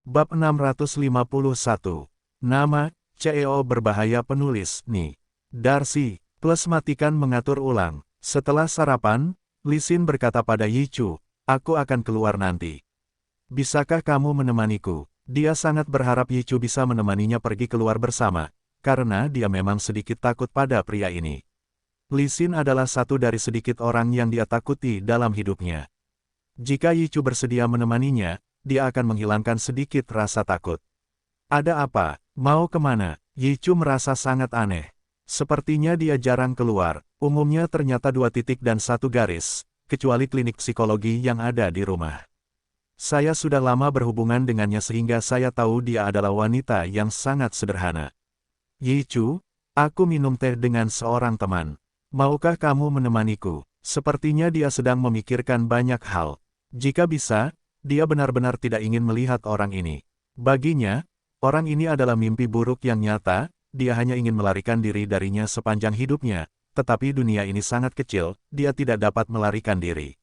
Bab 651. Nama, CEO berbahaya penulis, Ni. Darcy, plus matikan mengatur ulang. Setelah sarapan, Li Xin berkata pada Yi Chu, aku akan keluar nanti. Bisakah kamu menemaniku? Dia sangat berharap Yi Chu bisa menemaninya pergi keluar bersama, karena dia memang sedikit takut pada pria ini. Li Xin adalah satu dari sedikit orang yang dia takuti dalam hidupnya. Jika Yi Chu bersedia menemaninya, dia akan menghilangkan sedikit rasa takut. Ada apa? Mau kemana? Yi Chu merasa sangat aneh. Sepertinya dia jarang keluar, umumnya ternyata 2 titik dan 1 garis, kecuali klinik psikologi yang ada di rumah. Saya sudah lama berhubungan dengannya sehingga saya tahu dia adalah wanita yang sangat sederhana. Yi Chu, aku minum teh dengan seorang teman. Maukah kamu menemaniku? Sepertinya dia sedang memikirkan banyak hal. Jika bisa, dia benar-benar tidak ingin melihat orang ini. Baginya, orang ini adalah mimpi buruk yang nyata, dia hanya ingin melarikan diri darinya sepanjang hidupnya, tetapi dunia ini sangat kecil, dia tidak dapat melarikan diri.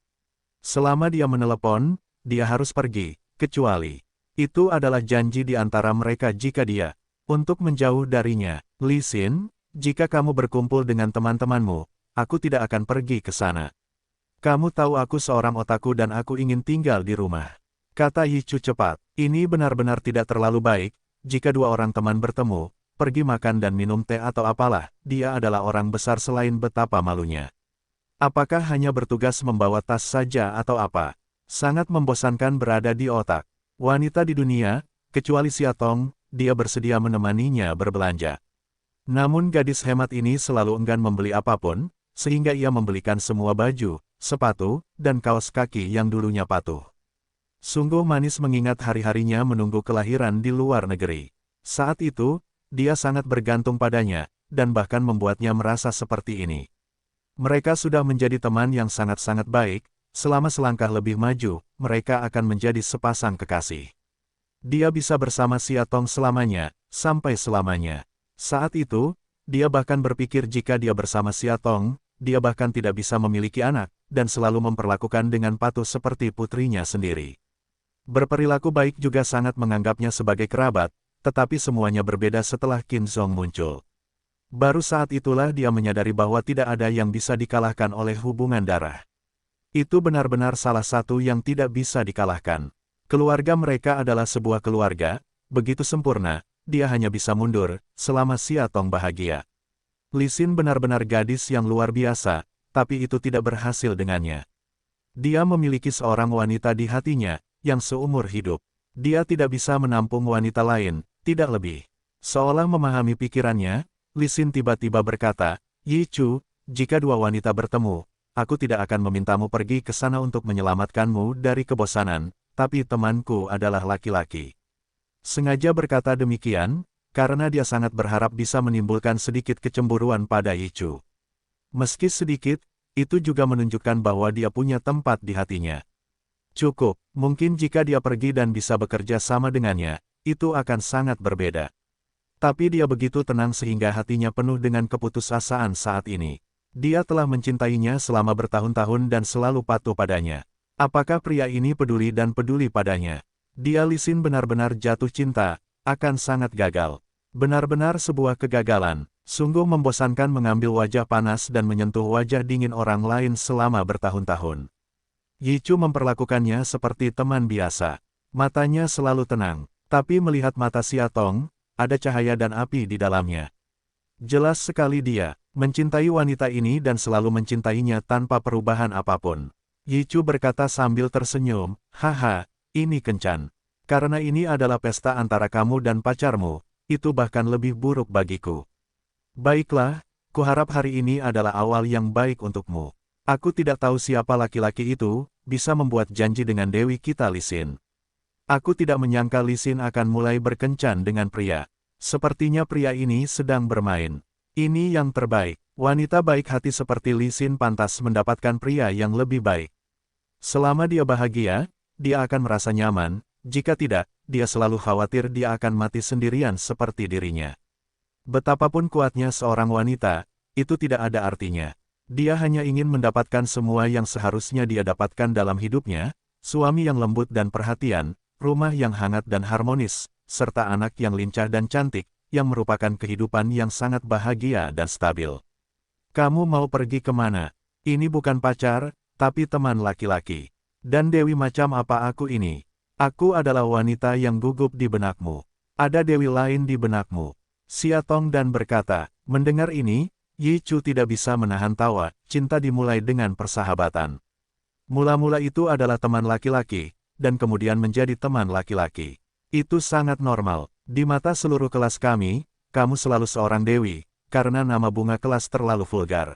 Selama dia menelepon, dia harus pergi, kecuali itu adalah janji di antara mereka jika dia untuk menjauh darinya. Li Xin, jika kamu berkumpul dengan teman-temanmu, aku tidak akan pergi ke sana. Kamu tahu aku seorang otaku dan aku ingin tinggal di rumah. Kata Yi Chu cepat. Ini benar-benar tidak terlalu baik, jika 2 orang teman bertemu, pergi makan dan minum teh atau apalah, dia adalah orang besar selain betapa malunya. Apakah hanya bertugas membawa tas saja atau apa? Sangat membosankan berada di otak. Wanita di dunia, kecuali Xia Tong, dia bersedia menemaninya berbelanja. Namun gadis hemat ini selalu enggan membeli apapun, sehingga ia membelikan semua baju, sepatu, dan kaos kaki yang dulunya patuh. Sungguh manis mengingat hari-harinya menunggu kelahiran di luar negeri. Saat itu, dia sangat bergantung padanya, dan bahkan membuatnya merasa seperti ini. Mereka sudah menjadi teman yang sangat-sangat baik, selama selangkah lebih maju, mereka akan menjadi sepasang kekasih. Dia bisa bersama Xia Tong selamanya, sampai selamanya. Saat itu, dia bahkan berpikir jika dia bersama Xia Tong, dia bahkan tidak bisa memiliki anak, dan selalu memperlakukan dengan patuh seperti putrinya sendiri. Berperilaku baik juga sangat menganggapnya sebagai kerabat, tetapi semuanya berbeda setelah Qin Zhong muncul. Baru saat itulah dia menyadari bahwa tidak ada yang bisa dikalahkan oleh hubungan darah. Itu benar-benar salah satu yang tidak bisa dikalahkan. Keluarga mereka adalah sebuah keluarga, begitu sempurna, dia hanya bisa mundur, selama Xia Tong bahagia. Li Xin benar-benar gadis yang luar biasa, tapi itu tidak berhasil dengannya. Dia memiliki seorang wanita di hatinya, yang seumur hidup. Dia tidak bisa menampung wanita lain, tidak lebih. Seolah memahami pikirannya, Li Xin tiba-tiba berkata, Yi Chu, jika 2 wanita bertemu, aku tidak akan memintamu pergi ke sana untuk menyelamatkanmu dari kebosanan, tapi temanku adalah laki-laki. Sengaja berkata demikian, karena dia sangat berharap bisa menimbulkan sedikit kecemburuan pada Yi Chu. Meski sedikit, itu juga menunjukkan bahwa dia punya tempat di hatinya. Cukup, mungkin jika dia pergi dan bisa bekerja sama dengannya, itu akan sangat berbeda. Tapi dia begitu tenang sehingga hatinya penuh dengan keputusasaan saat ini. Dia telah mencintainya selama bertahun-tahun dan selalu patuh padanya. Apakah pria ini peduli dan peduli padanya? Dia Li Xin benar-benar jatuh cinta, akan sangat gagal. Benar-benar sebuah kegagalan, sungguh membosankan mengambil wajah panas dan menyentuh wajah dingin orang lain selama bertahun-tahun. Yi Chu memperlakukannya seperti teman biasa. Matanya selalu tenang, tapi melihat mata Xia Tong, ada cahaya dan api di dalamnya. Jelas sekali dia mencintai wanita ini dan selalu mencintainya tanpa perubahan apapun. Yi Chu berkata sambil tersenyum, haha, ini kencan. Karena ini adalah pesta antara kamu dan pacarmu, itu bahkan lebih buruk bagiku. Baiklah, kuharap hari ini adalah awal yang baik untukmu. Aku tidak tahu siapa laki-laki itu, bisa membuat janji dengan Dewi kita Li Xin. Aku tidak menyangka Li Xin akan mulai berkencan dengan pria. Sepertinya pria ini sedang bermain. Ini yang terbaik. Wanita baik hati seperti Li Xin pantas mendapatkan pria yang lebih baik. Selama dia bahagia, dia akan merasa nyaman. Jika tidak, dia selalu khawatir dia akan mati sendirian seperti dirinya. Betapapun kuatnya seorang wanita, itu tidak ada artinya. Dia hanya ingin mendapatkan semua yang seharusnya dia dapatkan dalam hidupnya, suami yang lembut dan perhatian, rumah yang hangat dan harmonis, serta anak yang lincah dan cantik, yang merupakan kehidupan yang sangat bahagia dan stabil. Kamu mau pergi kemana? Ini bukan pacar, tapi teman laki-laki. Dan Dewi macam apa aku ini? Aku adalah wanita yang gugup di benakmu. Ada dewi lain di benakmu. Xiatong dan berkata, mendengar ini, Yi Chu tidak bisa menahan tawa, cinta dimulai dengan persahabatan. Mula-mula itu adalah teman laki-laki, dan kemudian menjadi teman laki-laki. Itu sangat normal. Di mata seluruh kelas kami, kamu selalu seorang dewi, karena nama bunga kelas terlalu vulgar.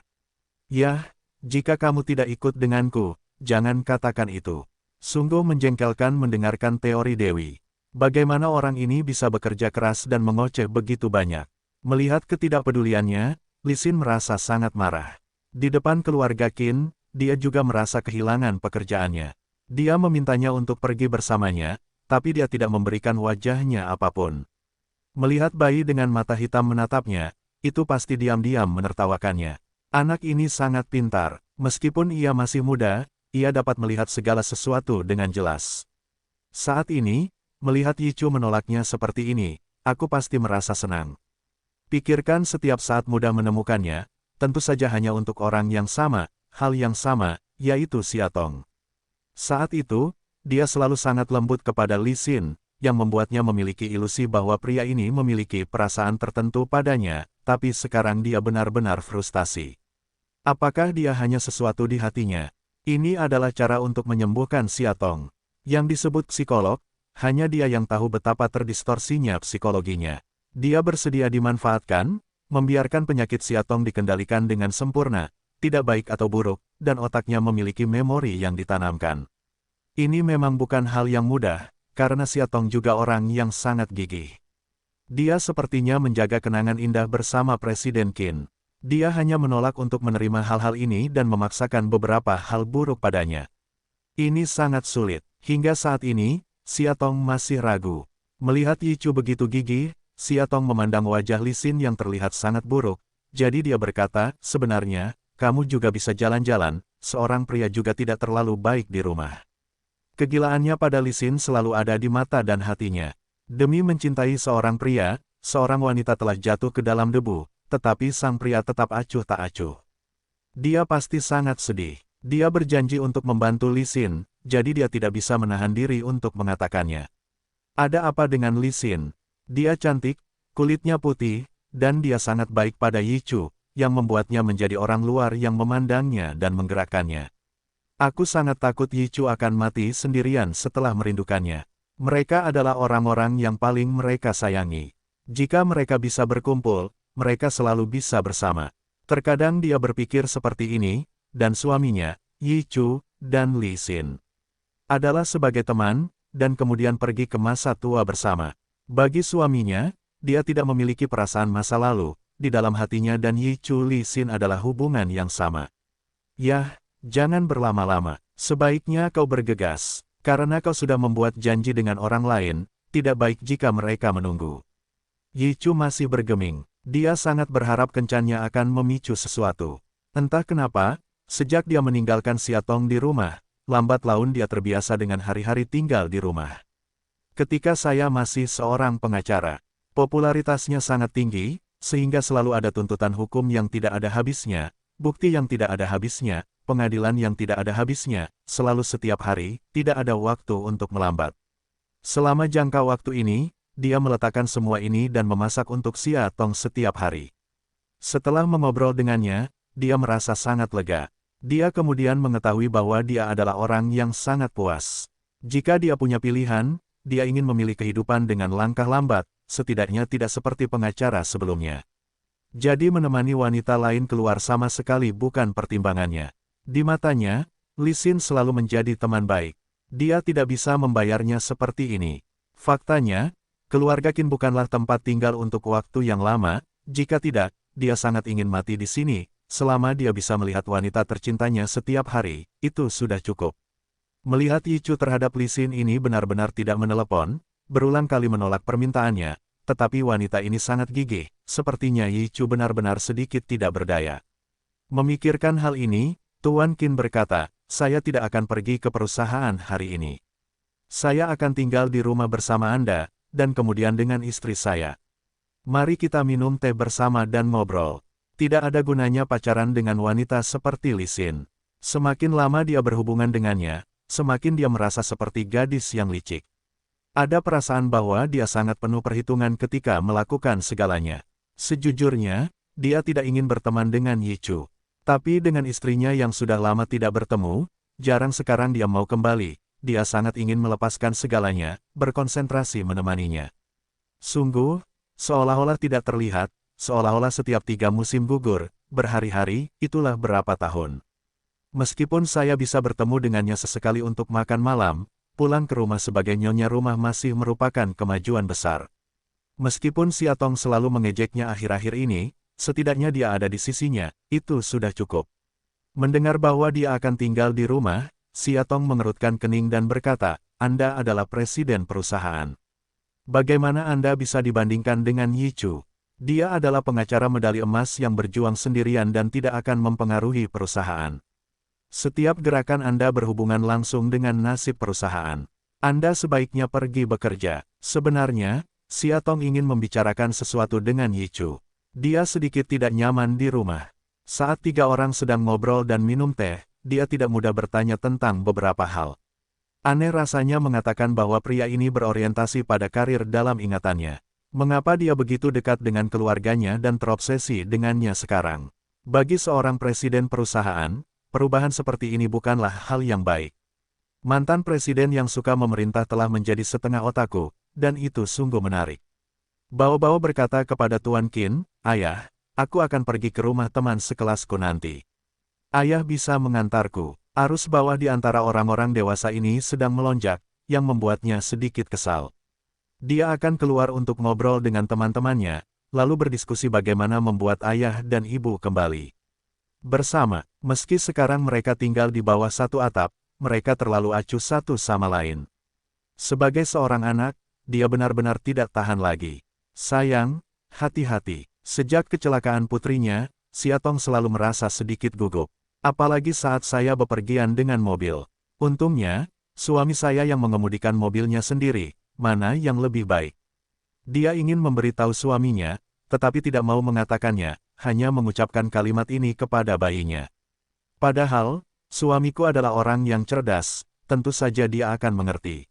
Yah, jika kamu tidak ikut denganku, jangan katakan itu. Sungguh menjengkelkan mendengarkan teori dewi. Bagaimana orang ini bisa bekerja keras dan mengoceh begitu banyak? Melihat ketidakpeduliannya, Li Xin merasa sangat marah. Di depan keluarga Qin, dia juga merasa kehilangan pekerjaannya. Dia memintanya untuk pergi bersamanya, tapi dia tidak memberikan wajahnya apapun. Melihat bayi dengan mata hitam menatapnya, itu pasti diam-diam menertawakannya. Anak ini sangat pintar, meskipun ia masih muda, ia dapat melihat segala sesuatu dengan jelas. Saat ini, melihat Yi Chu menolaknya seperti ini, aku pasti merasa senang. Pikirkan setiap saat mudah menemukannya, tentu saja hanya untuk orang yang sama, hal yang sama, yaitu Xiatong. Saat itu, dia selalu sangat lembut kepada Li Xin, yang membuatnya memiliki ilusi bahwa pria ini memiliki perasaan tertentu padanya, tapi sekarang dia benar-benar frustasi. Apakah dia hanya sesuatu di hatinya? Ini adalah cara untuk menyembuhkan Xiatong. Yang disebut psikolog, hanya dia yang tahu betapa terdistorsinya psikologinya. Dia bersedia dimanfaatkan, membiarkan penyakit Xiatong dikendalikan dengan sempurna, tidak baik atau buruk, dan otaknya memiliki memori yang ditanamkan. Ini memang bukan hal yang mudah, karena Xiatong juga orang yang sangat gigih. Dia sepertinya menjaga kenangan indah bersama Presiden Qin. Dia hanya menolak untuk menerima hal-hal ini dan memaksakan beberapa hal buruk padanya. Ini sangat sulit. Hingga saat ini, Xiatong masih ragu. Melihat Yi Chu begitu gigih, Xiatong memandang wajah Li Xin yang terlihat sangat buruk. Jadi dia berkata, sebenarnya, kamu juga bisa jalan-jalan, seorang pria juga tidak terlalu baik di rumah. Kegilaannya pada Li Xin selalu ada di mata dan hatinya. Demi mencintai seorang pria, seorang wanita telah jatuh ke dalam debu, tetapi sang pria tetap acuh tak acuh. Dia pasti sangat sedih. Dia berjanji untuk membantu Li Xin, jadi dia tidak bisa menahan diri untuk mengatakannya. Ada apa dengan Li Xin? Dia cantik, kulitnya putih, dan dia sangat baik pada Yi Chu, yang membuatnya menjadi orang luar yang memandangnya dan menggerakkannya. Aku sangat takut Yi Chu akan mati sendirian setelah merindukannya. Mereka adalah orang-orang yang paling mereka sayangi. Jika mereka bisa berkumpul, mereka selalu bisa bersama. Terkadang dia berpikir seperti ini, dan suaminya, Yi Chu, dan Li Xin, adalah sebagai teman, dan kemudian pergi ke masa tua bersama. Bagi suaminya, dia tidak memiliki perasaan masa lalu, di dalam hatinya dan Yi Chu Li Xin adalah hubungan yang sama. Yah, jangan berlama-lama, sebaiknya kau bergegas, karena kau sudah membuat janji dengan orang lain, tidak baik jika mereka menunggu. Yi Chu masih bergeming, dia sangat berharap kencannya akan memicu sesuatu. Entah kenapa, sejak dia meninggalkan Xiatong di rumah, lambat laun dia terbiasa dengan hari-hari tinggal di rumah. Ketika saya masih seorang pengacara, popularitasnya sangat tinggi, sehingga selalu ada tuntutan hukum yang tidak ada habisnya, bukti yang tidak ada habisnya, pengadilan yang tidak ada habisnya, selalu setiap hari, tidak ada waktu untuk melambat. Selama jangka waktu ini, dia meletakkan semua ini dan memasak untuk Xiatong setiap hari. Setelah mengobrol dengannya, dia merasa sangat lega. Dia kemudian mengetahui bahwa dia adalah orang yang sangat puas. Jika dia punya pilihan, dia ingin memilih kehidupan dengan langkah lambat, setidaknya tidak seperti pengacara sebelumnya. Jadi menemani wanita lain keluar sama sekali bukan pertimbangannya. Di matanya, Li Xin selalu menjadi teman baik. Dia tidak bisa membayarnya seperti ini. Faktanya, keluarga Qin bukanlah tempat tinggal untuk waktu yang lama, jika tidak, dia sangat ingin mati di sini, selama dia bisa melihat wanita tercintanya setiap hari, itu sudah cukup. Melihat Yi Chu terhadap Li Xin ini benar-benar tidak menelepon, berulang kali menolak permintaannya, tetapi wanita ini sangat gigih, sepertinya Yi Chu benar-benar sedikit tidak berdaya. Memikirkan hal ini, Tuan Qin berkata, saya tidak akan pergi ke perusahaan hari ini. Saya akan tinggal di rumah bersama Anda, dan kemudian dengan istri saya. Mari kita minum teh bersama dan ngobrol. Tidak ada gunanya pacaran dengan wanita seperti Lisin. Semakin lama dia berhubungan dengannya, semakin dia merasa seperti gadis yang licik. Ada perasaan bahwa dia sangat penuh perhitungan ketika melakukan segalanya. Sejujurnya, dia tidak ingin berteman dengan Yichu. Tapi dengan istrinya yang sudah lama tidak bertemu, jarang sekarang dia mau kembali. Dia sangat ingin melepaskan segalanya, berkonsentrasi menemaninya. Sungguh, seolah-olah tidak terlihat, seolah-olah setiap 3 musim gugur, berhari-hari, itulah berapa tahun. Meskipun saya bisa bertemu dengannya sesekali untuk makan malam, pulang ke rumah sebagai nyonya rumah masih merupakan kemajuan besar. Meskipun Siatong selalu mengejeknya akhir-akhir ini, setidaknya dia ada di sisinya, itu sudah cukup. Mendengar bahwa dia akan tinggal di rumah, Siatong mengerutkan kening dan berkata, Anda adalah presiden perusahaan. Bagaimana Anda bisa dibandingkan dengan Yichu? Dia adalah pengacara medali emas yang berjuang sendirian dan tidak akan mempengaruhi perusahaan. Setiap gerakan Anda berhubungan langsung dengan nasib perusahaan. Anda sebaiknya pergi bekerja. Sebenarnya, Siatong ingin membicarakan sesuatu dengan Yichu. Dia sedikit tidak nyaman di rumah. Saat 3 orang sedang ngobrol dan minum teh, dia tidak mudah bertanya tentang beberapa hal. Aneh rasanya mengatakan bahwa pria ini berorientasi pada karir dalam ingatannya. Mengapa dia begitu dekat dengan keluarganya dan terobsesi dengannya sekarang? Bagi seorang presiden perusahaan, perubahan seperti ini bukanlah hal yang baik. Mantan presiden yang suka memerintah telah menjadi setengah otaku, dan itu sungguh menarik. Bao-Bao berkata kepada Tuan Qin, Ayah, aku akan pergi ke rumah teman sekelasku nanti. Ayah bisa mengantarku. Arus bawah di antara orang-orang dewasa ini sedang melonjak, yang membuatnya sedikit kesal. Dia akan keluar untuk ngobrol dengan teman-temannya, lalu berdiskusi bagaimana membuat ayah dan ibu kembali bersama. Meski sekarang mereka tinggal di bawah satu atap, mereka terlalu acuh satu sama lain. Sebagai seorang anak, dia benar-benar tidak tahan lagi. Sayang, hati-hati. Sejak kecelakaan putrinya, Siatong selalu merasa sedikit gugup. Apalagi saat saya bepergian dengan mobil. Untungnya, suami saya yang mengemudikan mobilnya sendiri, mana yang lebih baik. Dia ingin memberitahu suaminya, tetapi tidak mau mengatakannya, hanya mengucapkan kalimat ini kepada bayinya. Padahal, suamiku adalah orang yang cerdas, tentu saja dia akan mengerti.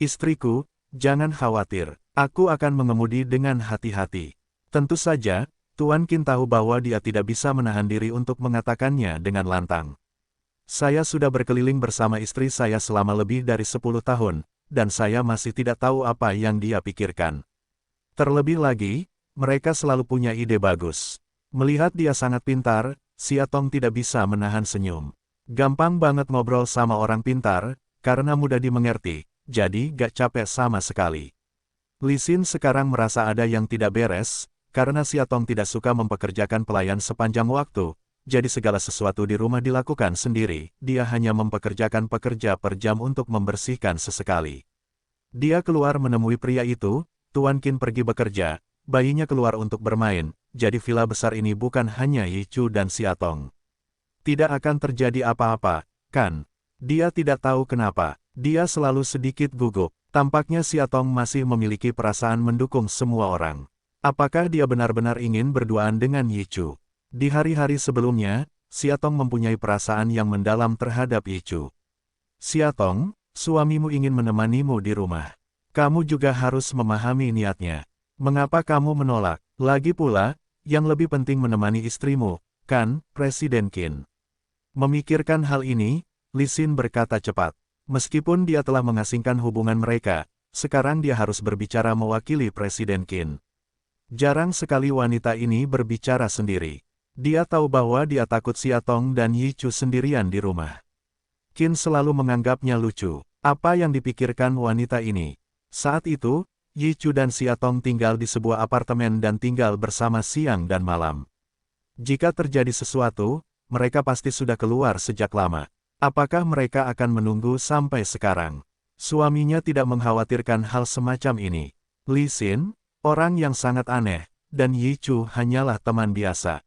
Istriku, jangan khawatir, aku akan mengemudi dengan hati-hati. Tentu saja, Tuan Qin tahu bahwa dia tidak bisa menahan diri untuk mengatakannya dengan lantang. Saya sudah berkeliling bersama istri saya selama lebih dari 10 tahun, dan saya masih tidak tahu apa yang dia pikirkan. Terlebih lagi, mereka selalu punya ide bagus. Melihat dia sangat pintar, Siatong tidak bisa menahan senyum. Gampang banget ngobrol sama orang pintar, karena mudah dimengerti, jadi gak capek sama sekali. Lisin sekarang merasa ada yang tidak beres, karena Siatong tidak suka mempekerjakan pelayan sepanjang waktu, jadi segala sesuatu di rumah dilakukan sendiri, dia hanya mempekerjakan pekerja per jam untuk membersihkan sesekali. Dia keluar menemui pria itu, Tuan Qin pergi bekerja, bayinya keluar untuk bermain, jadi villa besar ini bukan hanya Yichu dan Siatong. Tidak akan terjadi apa-apa, kan? Dia tidak tahu kenapa, dia selalu sedikit gugup, tampaknya Siatong masih memiliki perasaan mendukung semua orang. Apakah dia benar-benar ingin berduaan dengan Yichu? Di hari-hari sebelumnya, Siatong mempunyai perasaan yang mendalam terhadap Yichu. Siatong, suamimu ingin menemanimu di rumah. Kamu juga harus memahami niatnya. Mengapa kamu menolak? Lagi pula, yang lebih penting menemani istrimu, kan, Presiden Qin. Memikirkan hal ini, Lisin berkata cepat. Meskipun dia telah mengasingkan hubungan mereka, sekarang dia harus berbicara mewakili Presiden Qin. Jarang sekali wanita ini berbicara sendiri. Dia tahu bahwa dia takut Siatong dan Yichu sendirian di rumah. Qin selalu menganggapnya lucu. Apa yang dipikirkan wanita ini? Saat itu, Yichu dan Siatong tinggal di sebuah apartemen dan tinggal bersama siang dan malam. Jika terjadi sesuatu, mereka pasti sudah keluar sejak lama. Apakah mereka akan menunggu sampai sekarang? Suaminya tidak mengkhawatirkan hal semacam ini. Lisin, orang yang sangat aneh, dan Yichu hanyalah teman biasa.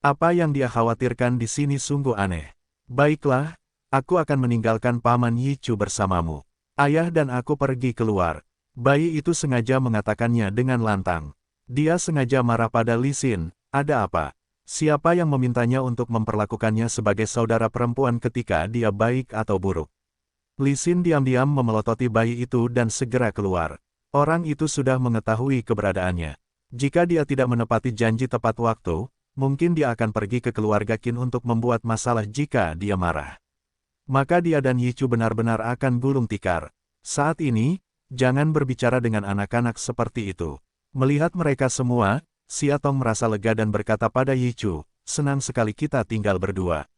Apa yang dia khawatirkan di sini sungguh aneh. Baiklah, aku akan meninggalkan Paman Yichu bersamamu. Ayah dan aku pergi keluar. Bayi itu sengaja mengatakannya dengan lantang. Dia sengaja marah pada Li Xin. Ada apa? Siapa yang memintanya untuk memperlakukannya sebagai saudara perempuan ketika dia baik atau buruk? Li Xin diam-diam memelototi bayi itu dan segera keluar. Orang itu sudah mengetahui keberadaannya. Jika dia tidak menepati janji tepat waktu, mungkin dia akan pergi ke keluarga Qin untuk membuat masalah jika dia marah. Maka dia dan Yichu benar-benar akan gulung tikar. Saat ini, jangan berbicara dengan anak-anak seperti itu. Melihat mereka semua, Xia Tong merasa lega dan berkata pada Yichu, senang sekali kita tinggal berdua.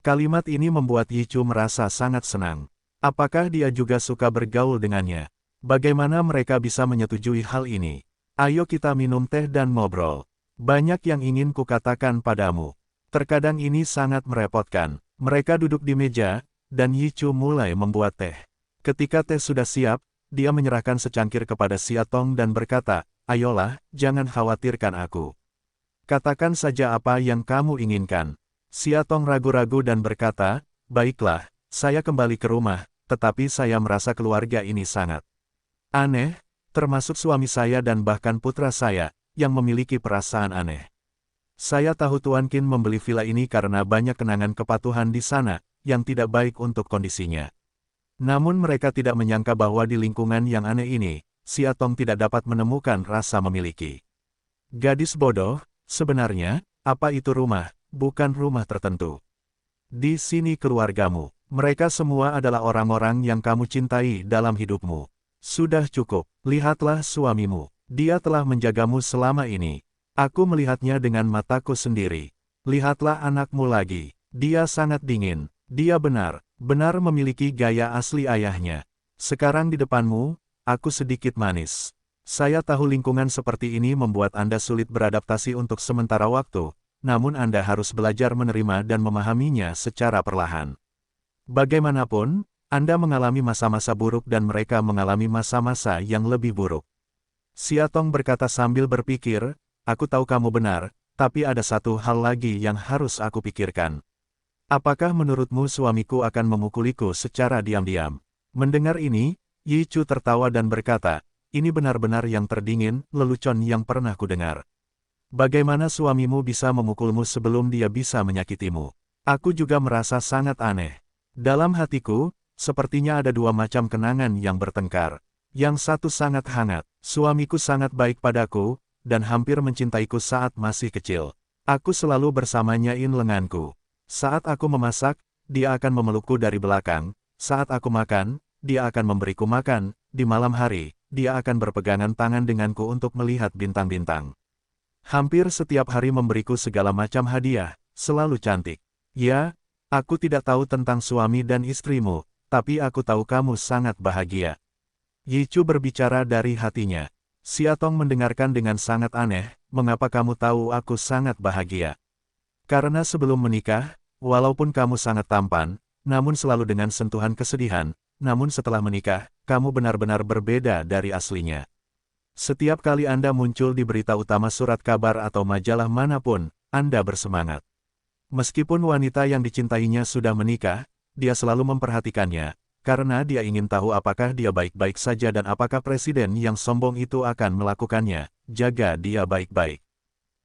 Kalimat ini membuat Yichu merasa sangat senang. Apakah dia juga suka bergaul dengannya? Bagaimana mereka bisa menyetujui hal ini? Ayo kita minum teh dan ngobrol. Banyak yang ingin kukatakan padamu. Terkadang ini sangat merepotkan. Mereka duduk di meja, dan Yichu mulai membuat teh. Ketika teh sudah siap, dia menyerahkan secangkir kepada Xia Tong dan berkata, ayolah, jangan khawatirkan aku. Katakan saja apa yang kamu inginkan. Xia Tong ragu-ragu dan berkata, baiklah, saya kembali ke rumah, tetapi saya merasa keluarga ini sangat aneh, termasuk suami saya dan bahkan putra saya, yang memiliki perasaan aneh. Saya tahu Tuan Qin membeli villa ini karena banyak kenangan kepatuhan di sana, yang tidak baik untuk kondisinya. Namun mereka tidak menyangka bahwa di lingkungan yang aneh ini, Xia Tong tidak dapat menemukan rasa memiliki. Gadis bodoh, sebenarnya, apa itu rumah, bukan rumah tertentu. Di sini keluargamu, mereka semua adalah orang-orang yang kamu cintai dalam hidupmu. Sudah cukup, lihatlah suamimu, dia telah menjagamu selama ini. Aku melihatnya dengan mataku sendiri. Lihatlah anakmu lagi, dia sangat dingin, dia benar-benar memiliki gaya asli ayahnya. Sekarang di depanmu, aku sedikit manis. Saya tahu lingkungan seperti ini membuat Anda sulit beradaptasi untuk sementara waktu, namun Anda harus belajar menerima dan memahaminya secara perlahan. Bagaimanapun, Anda mengalami masa-masa buruk dan mereka mengalami masa-masa yang lebih buruk. Xia Tong berkata sambil berpikir, aku tahu kamu benar, tapi ada satu hal lagi yang harus aku pikirkan. Apakah menurutmu suamiku akan memukuliku secara diam-diam? Mendengar ini, Yichu tertawa dan berkata, ini benar-benar yang terdingin, lelucon yang pernah kudengar. Bagaimana suamimu bisa memukulmu sebelum dia bisa menyakitimu? Aku juga merasa sangat aneh. Dalam hatiku, sepertinya ada dua macam kenangan yang bertengkar. Yang satu sangat hangat, suamiku sangat baik padaku, dan hampir mencintaiku saat masih kecil. Aku selalu bersamanya lenganku. Saat aku memasak, dia akan memelukku dari belakang. Saat aku makan, dia akan memberiku makan. Di malam hari, dia akan berpegangan tangan denganku untuk melihat bintang-bintang. Hampir setiap hari memberiku segala macam hadiah, selalu cantik. Ya, aku tidak tahu tentang suami dan istrimu, tapi aku tahu kamu sangat bahagia. Yichu berbicara dari hatinya. Xia Tong mendengarkan dengan sangat aneh, mengapa kamu tahu aku sangat bahagia? Karena sebelum menikah, walaupun kamu sangat tampan, namun selalu dengan sentuhan kesedihan, namun setelah menikah, kamu benar-benar berbeda dari aslinya. Setiap kali Anda muncul di berita utama surat kabar atau majalah manapun, Anda bersemangat. Meskipun wanita yang dicintainya sudah menikah, dia selalu memperhatikannya, karena dia ingin tahu apakah dia baik-baik saja dan apakah presiden yang sombong itu akan melakukannya, jaga dia baik-baik.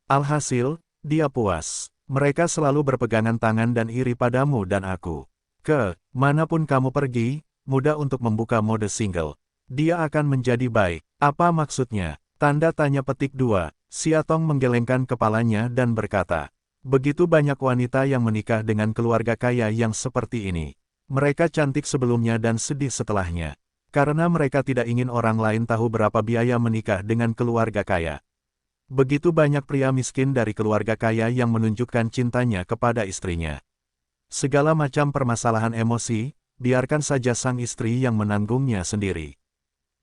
Alhasil, dia puas. Mereka selalu berpegangan tangan dan iri padamu dan aku. Ke manapun kamu pergi, mudah untuk membuka mode single. Dia akan menjadi baik. Apa maksudnya? Tanda tanya petik 2. Xia Tong menggelengkan kepalanya dan berkata, begitu banyak wanita yang menikah dengan keluarga kaya yang seperti ini. Mereka cantik sebelumnya dan sedih setelahnya. Karena mereka tidak ingin orang lain tahu berapa biaya menikah dengan keluarga kaya. Begitu banyak pria miskin dari keluarga kaya yang menunjukkan cintanya kepada istrinya. Segala macam permasalahan emosi, biarkan saja sang istri yang menanggungnya sendiri.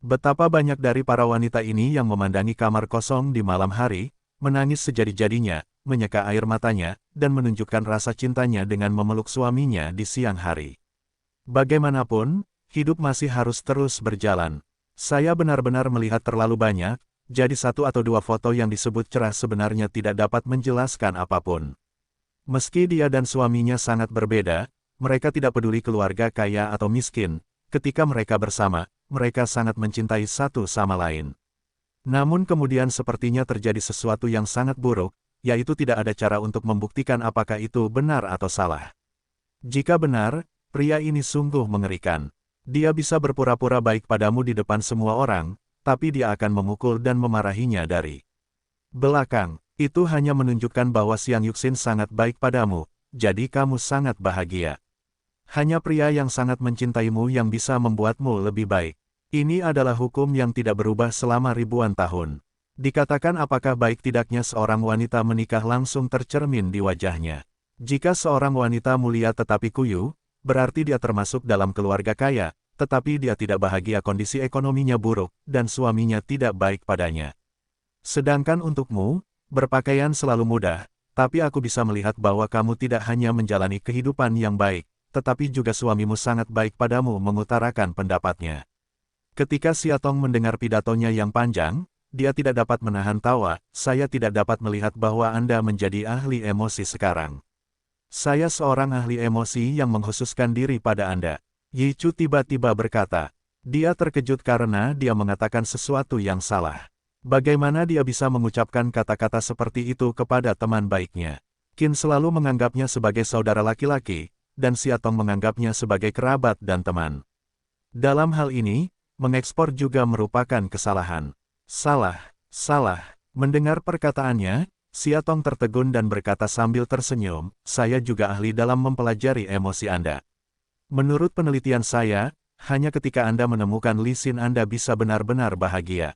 Betapa banyak dari para wanita ini yang memandangi kamar kosong di malam hari, menangis sejadi-jadinya, menyeka air matanya, dan menunjukkan rasa cintanya dengan memeluk suaminya di siang hari. Bagaimanapun, hidup masih harus terus berjalan. Saya benar-benar melihat terlalu banyak, jadi satu atau dua foto yang disebut cerah sebenarnya tidak dapat menjelaskan apapun. Meski dia dan suaminya sangat berbeda, mereka tidak peduli keluarga kaya atau miskin, ketika mereka bersama, mereka sangat mencintai satu sama lain. Namun kemudian sepertinya terjadi sesuatu yang sangat buruk, yaitu tidak ada cara untuk membuktikan apakah itu benar atau salah. Jika benar, pria ini sungguh mengerikan. Dia bisa berpura-pura baik padamu di depan semua orang, tapi dia akan memukul dan memarahinya dari belakang. Itu hanya menunjukkan bahwa Xiang Yuxin sangat baik padamu, jadi kamu sangat bahagia. Hanya pria yang sangat mencintaimu yang bisa membuatmu lebih baik. Ini adalah hukum yang tidak berubah selama ribuan tahun. Dikatakan apakah baik tidaknya seorang wanita menikah langsung tercermin di wajahnya. Jika seorang wanita mulia tetapi kuyu, berarti dia termasuk dalam keluarga kaya, tetapi dia tidak bahagia, kondisi ekonominya buruk, dan suaminya tidak baik padanya. Sedangkan untukmu, berpakaian selalu mudah, tapi aku bisa melihat bahwa kamu tidak hanya menjalani kehidupan yang baik, tetapi juga suamimu sangat baik padamu, mengutarakan pendapatnya. Ketika Xiatong mendengar pidatonya yang panjang, dia tidak dapat menahan tawa. Saya tidak dapat melihat bahwa Anda menjadi ahli emosi sekarang. Saya seorang ahli emosi yang mengkhususkan diri pada Anda. Yi Chu tiba-tiba berkata. Dia terkejut karena dia mengatakan sesuatu yang salah. Bagaimana dia bisa mengucapkan kata-kata seperti itu kepada teman baiknya? Qin selalu menganggapnya sebagai saudara laki-laki, dan Xiatong menganggapnya sebagai kerabat dan teman. Dalam hal ini, mengekspor juga merupakan kesalahan. Salah. Mendengar perkataannya, Xiatong tertegun dan berkata sambil tersenyum, saya juga ahli dalam mempelajari emosi Anda. Menurut penelitian saya, hanya ketika Anda menemukan Li Xin Anda bisa benar-benar bahagia.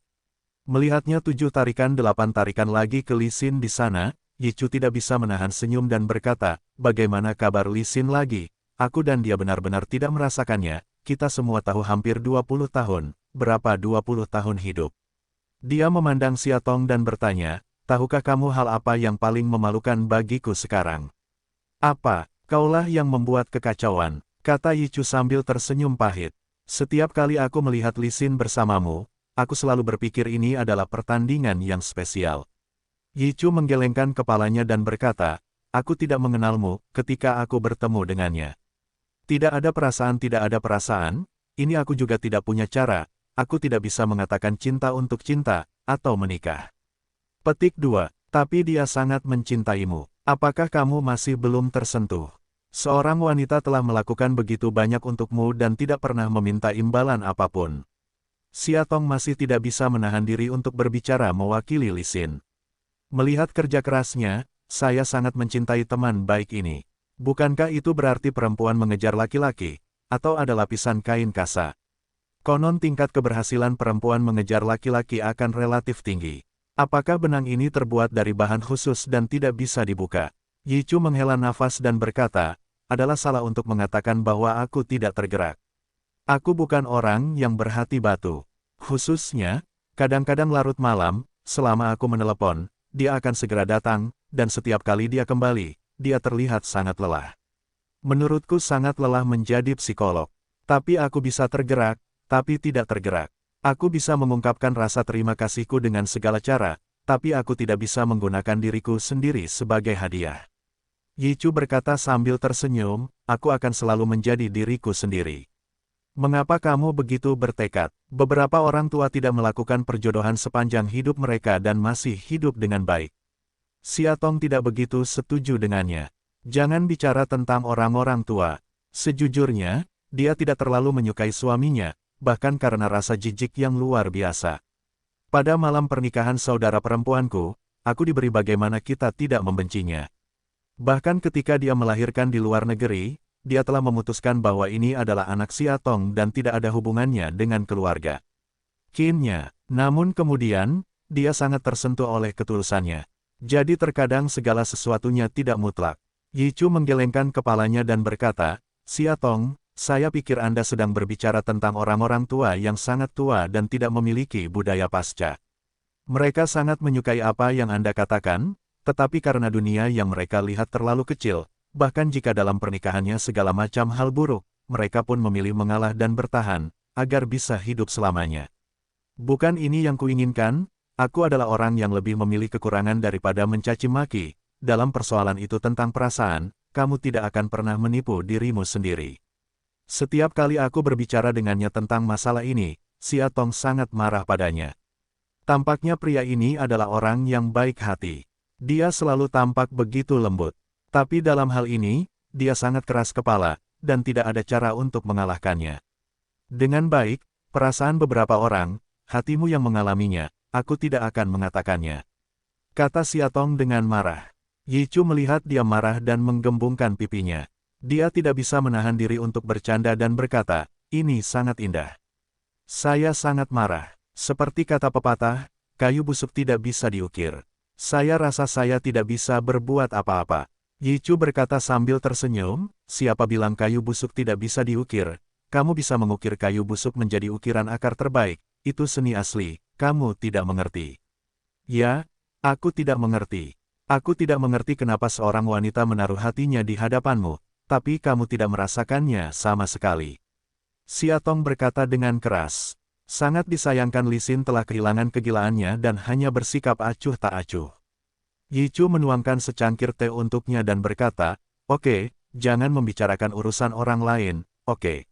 Melihatnya 7 tarikan 8 tarikan lagi ke Li Xin di sana, Yi Chu tidak bisa menahan senyum dan berkata, bagaimana kabar Li Xin lagi? Aku dan dia benar-benar tidak merasakannya, kita semua tahu hampir 20 tahun, berapa 20 tahun hidup. Dia memandang Xiatong dan bertanya, tahukah kamu hal apa yang paling memalukan bagiku sekarang? Apa? Kaulah yang membuat kekacauan, kata Yi Chu sambil tersenyum pahit. Setiap kali aku melihat Li Xin bersamamu, aku selalu berpikir ini adalah pertandingan yang spesial. Yi Chu menggelengkan kepalanya dan berkata, aku tidak mengenalmu ketika aku bertemu dengannya. Tidak ada perasaan, ini aku juga tidak punya cara, aku tidak bisa mengatakan cinta untuk cinta, atau menikah. Petik 2. Tapi dia sangat mencintaimu. Apakah kamu masih belum tersentuh? Seorang wanita telah melakukan begitu banyak untukmu dan tidak pernah meminta imbalan apapun. Xiatong masih tidak bisa menahan diri untuk berbicara mewakili Li Xin. Melihat kerja kerasnya, saya sangat mencintai teman baik ini. Bukankah itu berarti perempuan mengejar laki-laki, atau ada lapisan kain kasa? Konon tingkat keberhasilan perempuan mengejar laki-laki akan relatif tinggi. Apakah benang ini terbuat dari bahan khusus dan tidak bisa dibuka? Yi Chu menghela nafas dan berkata, adalah salah untuk mengatakan bahwa aku tidak tergerak. Aku bukan orang yang berhati batu. Khususnya, kadang-kadang larut malam, selama aku menelepon, dia akan segera datang, dan setiap kali dia kembali, dia terlihat sangat lelah. Menurutku sangat lelah menjadi psikolog. Tapi aku bisa tergerak, tapi tidak tergerak. Aku bisa mengungkapkan rasa terima kasihku dengan segala cara, tapi aku tidak bisa menggunakan diriku sendiri sebagai hadiah. Yi Chu berkata sambil tersenyum, aku akan selalu menjadi diriku sendiri. Mengapa kamu begitu bertekad? Beberapa orang tua tidak melakukan perjodohan sepanjang hidup mereka dan masih hidup dengan baik. Xiatong tidak begitu setuju dengannya. Jangan bicara tentang orang-orang tua. Sejujurnya, dia tidak terlalu menyukai suaminya, bahkan karena rasa jijik yang luar biasa. Pada malam pernikahan saudara perempuanku, aku diberi bagaimana kita tidak membencinya. Bahkan ketika dia melahirkan di luar negeri, dia telah memutuskan bahwa ini adalah anak Xiatong dan tidak ada hubungannya dengan keluarga Qin-nya. Namun kemudian, dia sangat tersentuh oleh ketulusannya. Jadi terkadang segala sesuatunya tidak mutlak. Yi Chu menggelengkan kepalanya dan berkata, Xiatong, saya pikir Anda sedang berbicara tentang orang-orang tua yang sangat tua dan tidak memiliki budaya pasca. Mereka sangat menyukai apa yang Anda katakan, tetapi karena dunia yang mereka lihat terlalu kecil, bahkan jika dalam pernikahannya segala macam hal buruk, mereka pun memilih mengalah dan bertahan, agar bisa hidup selamanya. Bukan ini yang kuinginkan, aku adalah orang yang lebih memilih kekurangan daripada mencaci maki. Dalam persoalan itu tentang perasaan, kamu tidak akan pernah menipu dirimu sendiri. Setiap kali aku berbicara dengannya tentang masalah ini, Xia Tong sangat marah padanya. Tampaknya pria ini adalah orang yang baik hati. Dia selalu tampak begitu lembut. Tapi dalam hal ini, dia sangat keras kepala, dan tidak ada cara untuk mengalahkannya. Dengan baik, perasaan beberapa orang, hatimu yang mengalaminya, aku tidak akan mengatakannya. Kata Xia Tong dengan marah. Yi Chu melihat dia marah dan menggembungkan pipinya. Dia tidak bisa menahan diri untuk bercanda dan berkata, ini sangat indah. Saya sangat marah. Seperti kata pepatah, kayu busuk tidak bisa diukir. Saya rasa saya tidak bisa berbuat apa-apa. Yi Chu berkata sambil tersenyum, siapa bilang kayu busuk tidak bisa diukir? Kamu bisa mengukir kayu busuk menjadi ukiran akar terbaik. Itu seni asli, kamu tidak mengerti. Ya, aku tidak mengerti. Aku tidak mengerti kenapa seorang wanita menaruh hatinya di hadapanmu, tapi kamu tidak merasakannya sama sekali. Xia Tong berkata dengan keras. Sangat disayangkan Li Xin telah kehilangan kegilaannya dan hanya bersikap acuh tak acuh. Yi Chu menuangkan secangkir teh untuknya dan berkata, oke, jangan membicarakan urusan orang lain, oke.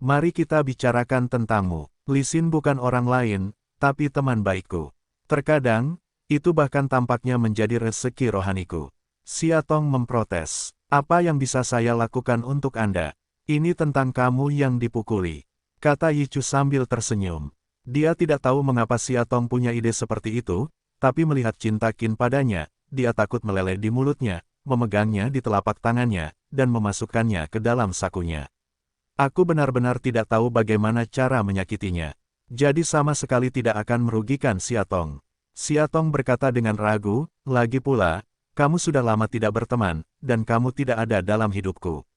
Mari kita bicarakan tentangmu. Li Xin bukan orang lain, tapi teman baikku. Terkadang, itu bahkan tampaknya menjadi rezeki rohaniku. Xia Tong memprotes. Apa yang bisa saya lakukan untuk Anda? Ini tentang kamu yang dipukuli. Kata Yi Chu sambil tersenyum. Dia tidak tahu mengapa Xia Tong punya ide seperti itu, tapi melihat cinta Qin padanya, dia takut meleleh di mulutnya, memegangnya di telapak tangannya, dan memasukkannya ke dalam sakunya. Aku benar-benar tidak tahu bagaimana cara menyakitinya. Jadi sama sekali tidak akan merugikan Xia Tong. Xia Tong berkata dengan ragu, lagi pula, kamu sudah lama tidak berteman, dan kamu tidak ada dalam hidupku.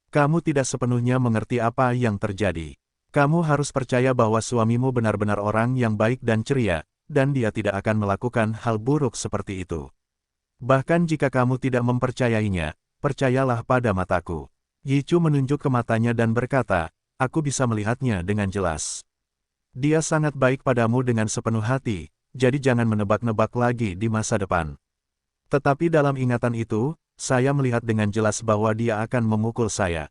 Kamu tidak sepenuhnya mengerti apa yang terjadi. Kamu harus percaya bahwa suamimu benar-benar orang yang baik dan ceria, dan dia tidak akan melakukan hal buruk seperti itu. Bahkan jika kamu tidak mempercayainya, percayalah pada mataku. Yi Chu menunjuk ke matanya dan berkata, aku bisa melihatnya dengan jelas. Dia sangat baik padamu dengan sepenuh hati, jadi jangan menebak-nebak lagi di masa depan. Tetapi dalam ingatan itu, saya melihat dengan jelas bahwa dia akan memukul saya.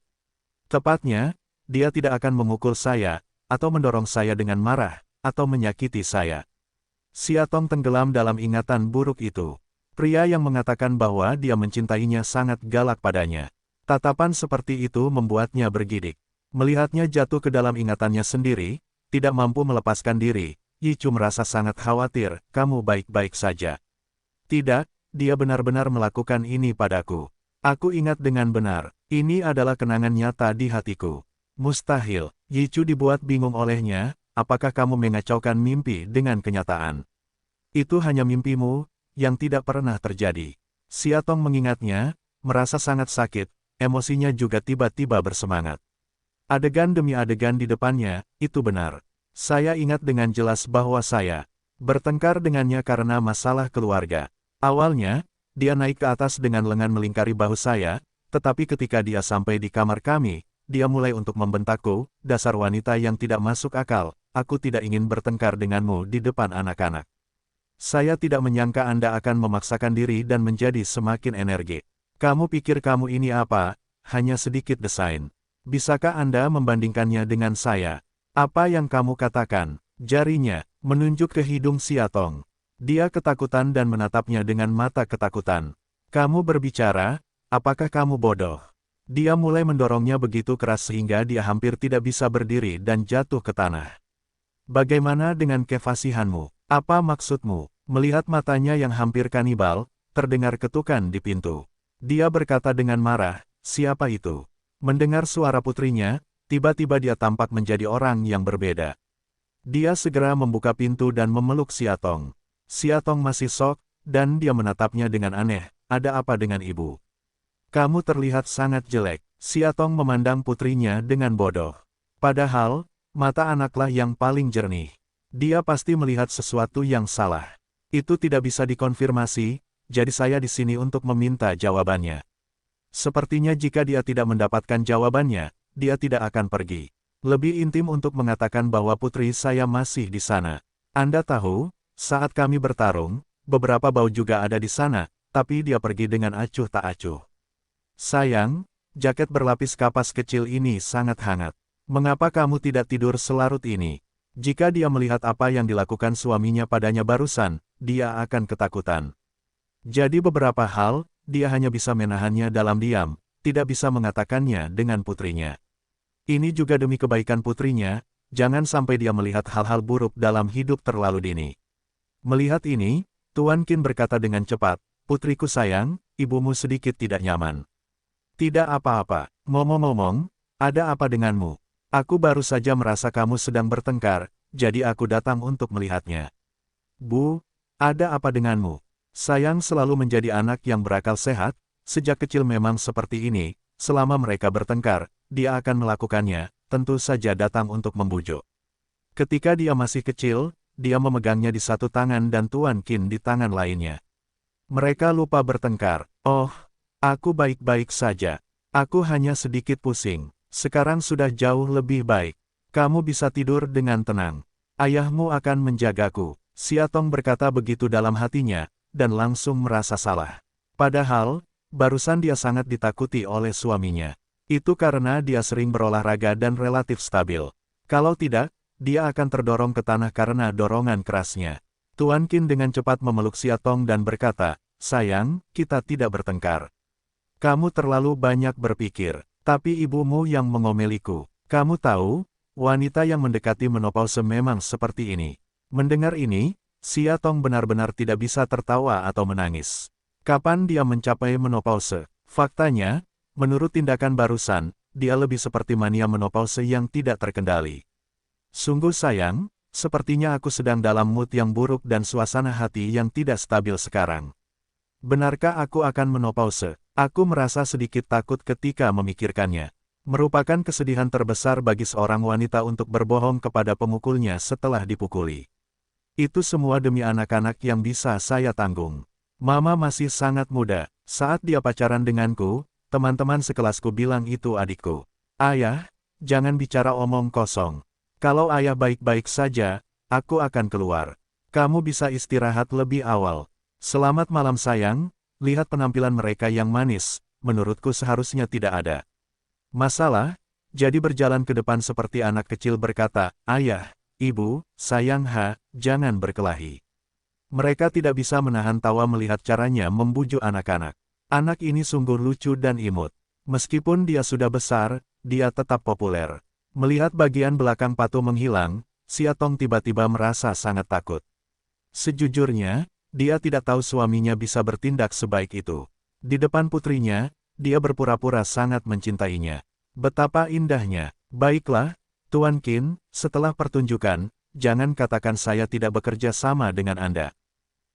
Tepatnya, dia tidak akan memukul saya, atau mendorong saya dengan marah, atau menyakiti saya. Xia Tong tenggelam dalam ingatan buruk itu. Pria yang mengatakan bahwa dia mencintainya sangat galak padanya. Tatapan seperti itu membuatnya bergidik. Melihatnya jatuh ke dalam ingatannya sendiri, tidak mampu melepaskan diri, Yi Chu merasa sangat khawatir, kamu baik-baik saja. Tidak. Dia benar-benar melakukan ini padaku. Aku ingat dengan benar, ini adalah kenangan nyata di hatiku. Mustahil, Yi Chu dibuat bingung olehnya, apakah kamu mengacaukan mimpi dengan kenyataan? Itu hanya mimpimu, yang tidak pernah terjadi. Xia Tong mengingatnya, merasa sangat sakit, emosinya juga tiba-tiba bersemangat. Adegan demi adegan di depannya, itu benar. Saya ingat dengan jelas bahwa saya bertengkar dengannya karena masalah keluarga. Awalnya, dia naik ke atas dengan lengan melingkari bahu saya, tetapi ketika dia sampai di kamar kami, dia mulai untuk membentakku, dasar wanita yang tidak masuk akal, aku tidak ingin bertengkar denganmu di depan anak-anak. Saya tidak menyangka Anda akan memaksakan diri dan menjadi semakin energik. Kamu pikir kamu ini apa? Hanya sedikit desain. Bisakah Anda membandingkannya dengan saya? Apa yang kamu katakan? Jarinya menunjuk ke hidung Xia Tong. Dia ketakutan dan menatapnya dengan mata ketakutan. Kamu berbicara, apakah kamu bodoh? Dia mulai mendorongnya begitu keras sehingga dia hampir tidak bisa berdiri dan jatuh ke tanah. Bagaimana dengan kefasihanmu? Apa maksudmu? Melihat matanya yang hampir kanibal, terdengar ketukan di pintu. Dia berkata dengan marah, siapa itu? Mendengar suara putrinya, tiba-tiba dia tampak menjadi orang yang berbeda. Dia segera membuka pintu dan memeluk Xia Tong. Xia Tong masih shock, dan dia menatapnya dengan aneh, ada apa dengan ibu? Kamu terlihat sangat jelek. Xia Tong memandang putrinya dengan bodoh. Padahal, mata anaklah yang paling jernih. Dia pasti melihat sesuatu yang salah. Itu tidak bisa dikonfirmasi, jadi saya di sini untuk meminta jawabannya. Sepertinya jika dia tidak mendapatkan jawabannya, dia tidak akan pergi. Lebih intim untuk mengatakan bahwa putri saya masih di sana. Anda tahu, saat kami bertarung, beberapa bau juga ada di sana, tapi dia pergi dengan acuh tak acuh. Sayang, jaket berlapis kapas kecil ini sangat hangat. Mengapa kamu tidak tidur selarut ini? Jika dia melihat apa yang dilakukan suaminya padanya barusan, dia akan ketakutan. Jadi beberapa hal, dia hanya bisa menahannya dalam diam, tidak bisa mengatakannya dengan putrinya. Ini juga demi kebaikan putrinya, jangan sampai dia melihat hal-hal buruk dalam hidup terlalu dini. Melihat ini, Tuan Qin berkata dengan cepat, "Putriku sayang, ibumu sedikit tidak nyaman." "Tidak apa-apa, ngomong-ngomong, ada apa denganmu? Aku baru saja merasa kamu sedang bertengkar, jadi aku datang untuk melihatnya." "Bu, ada apa denganmu? Sayang selalu menjadi anak yang berakal sehat, sejak kecil memang seperti ini, selama mereka bertengkar, dia akan melakukannya, tentu saja datang untuk membujuk." Ketika dia masih kecil, dia memegangnya di satu tangan dan Tuan Qin di tangan lainnya. Mereka lupa bertengkar. "Oh, aku baik-baik saja. Aku hanya sedikit pusing. Sekarang sudah jauh lebih baik. Kamu bisa tidur dengan tenang. Ayahmu akan menjagaku." Siatong berkata begitu dalam hatinya, dan langsung merasa salah. Padahal, barusan dia sangat ditakuti oleh suaminya. Itu karena dia sering berolahraga dan relatif stabil. Kalau tidak, dia akan terdorong ke tanah karena dorongan kerasnya. Tuan Qin dengan cepat memeluk Siatong dan berkata, "Sayang, kita tidak bertengkar. Kamu terlalu banyak berpikir. Tapi ibumu yang mengomeliku. Kamu tahu, wanita yang mendekati menopause memang seperti ini." Mendengar ini, Siatong benar-benar tidak bisa tertawa atau menangis. Kapan dia mencapai menopause? Faktanya, menurut tindakan barusan, dia lebih seperti mania menopause yang tidak terkendali. "Sungguh sayang, sepertinya aku sedang dalam mood yang buruk dan suasana hati yang tidak stabil sekarang. Benarkah aku akan menopause? Aku merasa sedikit takut ketika memikirkannya. Merupakan kesedihan terbesar bagi seorang wanita untuk berbohong kepada pemukulnya setelah dipukuli. Itu semua demi anak-anak yang bisa saya tanggung. Mama masih sangat muda. Saat dia pacaran denganku, teman-teman sekelasku bilang itu adikku. Ayah, jangan bicara omong kosong. Kalau ayah baik-baik saja, aku akan keluar. Kamu bisa istirahat lebih awal. Selamat malam sayang, lihat penampilan mereka yang manis, menurutku seharusnya tidak ada masalah." Jadi berjalan ke depan seperti anak kecil berkata, "Ayah, Ibu, sayang jangan berkelahi." Mereka tidak bisa menahan tawa melihat caranya membujuk anak-anak. Anak ini sungguh lucu dan imut. Meskipun dia sudah besar, dia tetap populer. Melihat bagian belakang patung menghilang, Siatong tiba-tiba merasa sangat takut. Sejujurnya, dia tidak tahu suaminya bisa bertindak sebaik itu. Di depan putrinya, dia berpura-pura sangat mencintainya. Betapa indahnya. "Baiklah, Tuan Qin, setelah pertunjukan, jangan katakan saya tidak bekerja sama dengan Anda."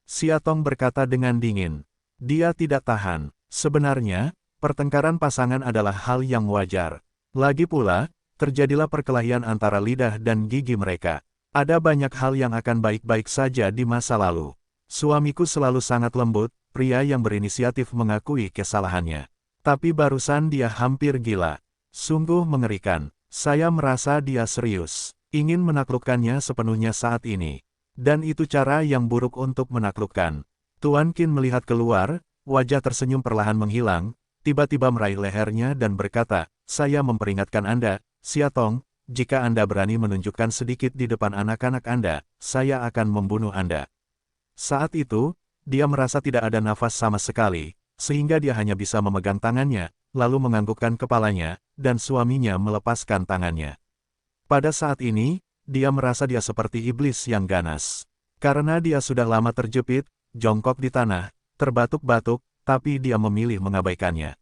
Siatong berkata dengan dingin. Dia tidak tahan. Sebenarnya, pertengkaran pasangan adalah hal yang wajar. Lagi pula, terjadilah perkelahian antara lidah dan gigi mereka. Ada banyak hal yang akan baik-baik saja di masa lalu. Suamiku selalu sangat lembut, pria yang berinisiatif mengakui kesalahannya. Tapi barusan dia hampir gila. Sungguh mengerikan. Saya merasa dia serius, ingin menaklukkannya sepenuhnya saat ini. Dan itu cara yang buruk untuk menaklukkan. Tuan Qin melihat keluar, wajah tersenyum perlahan menghilang, tiba-tiba meraih lehernya dan berkata, "Saya memperingatkan Anda, Siatong, jika Anda berani menunjukkan sedikit di depan anak-anak Anda, saya akan membunuh Anda." Saat itu, dia merasa tidak ada nafas sama sekali, sehingga dia hanya bisa memegang tangannya, lalu menganggukkan kepalanya, dan suaminya melepaskan tangannya. Pada saat ini, dia merasa dia seperti iblis yang ganas. Karena dia sudah lama terjepit, jongkok di tanah, terbatuk-batuk, tapi dia memilih mengabaikannya.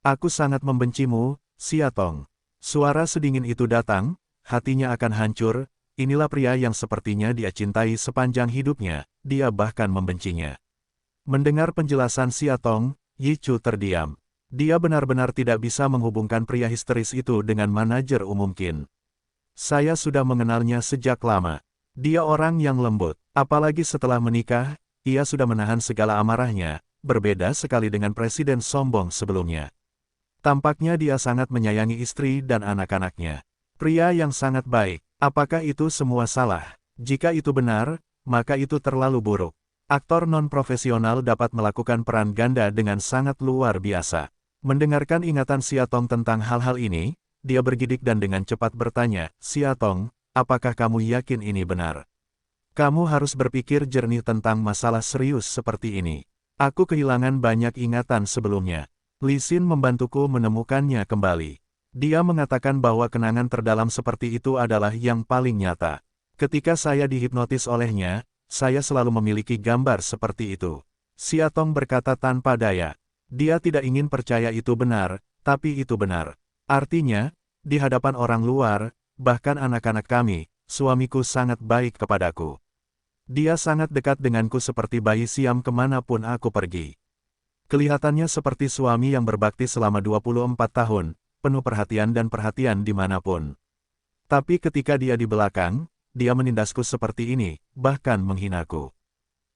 "Aku sangat membencimu, Siatong." Suara sedingin itu datang, hatinya akan hancur. Inilah pria yang sepertinya dia cintai sepanjang hidupnya, dia bahkan membencinya. Mendengar penjelasan Siatong, Yichu terdiam. Dia benar-benar tidak bisa menghubungkan pria histeris itu dengan manajer umum Qin. "Saya sudah mengenalnya sejak lama. Dia orang yang lembut. Apalagi setelah menikah, ia sudah menahan segala amarahnya, berbeda sekali dengan presiden sombong sebelumnya. Tampaknya dia sangat menyayangi istri dan anak-anaknya. Pria yang sangat baik. Apakah itu semua salah? Jika itu benar, maka itu terlalu buruk. Aktor non-profesional dapat melakukan peran ganda dengan sangat luar biasa. Mendengarkan ingatan Siatong tentang hal-hal ini, dia bergidik dan dengan cepat bertanya, Siatong, apakah kamu yakin ini benar? Kamu harus berpikir jernih tentang masalah serius seperti ini. Aku kehilangan banyak ingatan sebelumnya. Li Xin membantuku menemukannya kembali. Dia mengatakan bahwa kenangan terdalam seperti itu adalah yang paling nyata. Ketika saya dihipnotis olehnya, saya selalu memiliki gambar seperti itu. Siatong berkata tanpa daya. Dia tidak ingin percaya itu benar, tapi itu benar. Artinya, di hadapan orang luar, bahkan anak-anak kami, suamiku sangat baik kepadaku. Dia sangat dekat denganku seperti bayi Siam kemanapun aku pergi. Kelihatannya seperti suami yang berbakti selama 24 tahun, penuh perhatian dan perhatian dimanapun. Tapi ketika dia di belakang, dia menindasku seperti ini, bahkan menghinaku.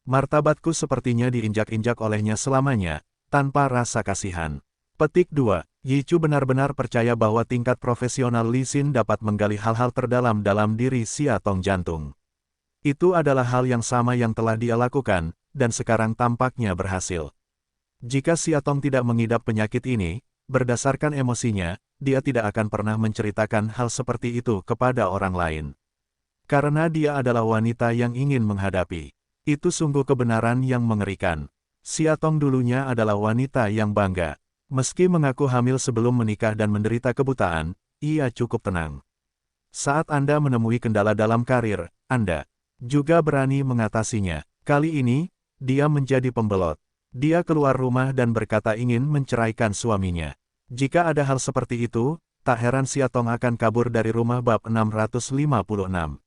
Martabatku sepertinya diinjak-injak olehnya selamanya, tanpa rasa kasihan. Petik 2. Yichu benar-benar percaya bahwa tingkat profesional Li Xin dapat menggali hal-hal terdalam dalam diri Siatong jantung. Itu adalah hal yang sama yang telah dia lakukan, dan sekarang tampaknya berhasil. Jika Siatong tidak mengidap penyakit ini, berdasarkan emosinya, dia tidak akan pernah menceritakan hal seperti itu kepada orang lain. Karena dia adalah wanita yang ingin menghadapi. Itu sungguh kebenaran yang mengerikan. Siatong dulunya adalah wanita yang bangga. Meski mengaku hamil sebelum menikah dan menderita kebutaan, ia cukup tenang. Saat Anda menemui kendala dalam karir, Anda juga berani mengatasinya. Kali ini, dia menjadi pembelot. Dia keluar rumah dan berkata ingin menceraikan suaminya. Jika ada hal seperti itu, tak heran Siatong akan kabur dari rumah bab 656.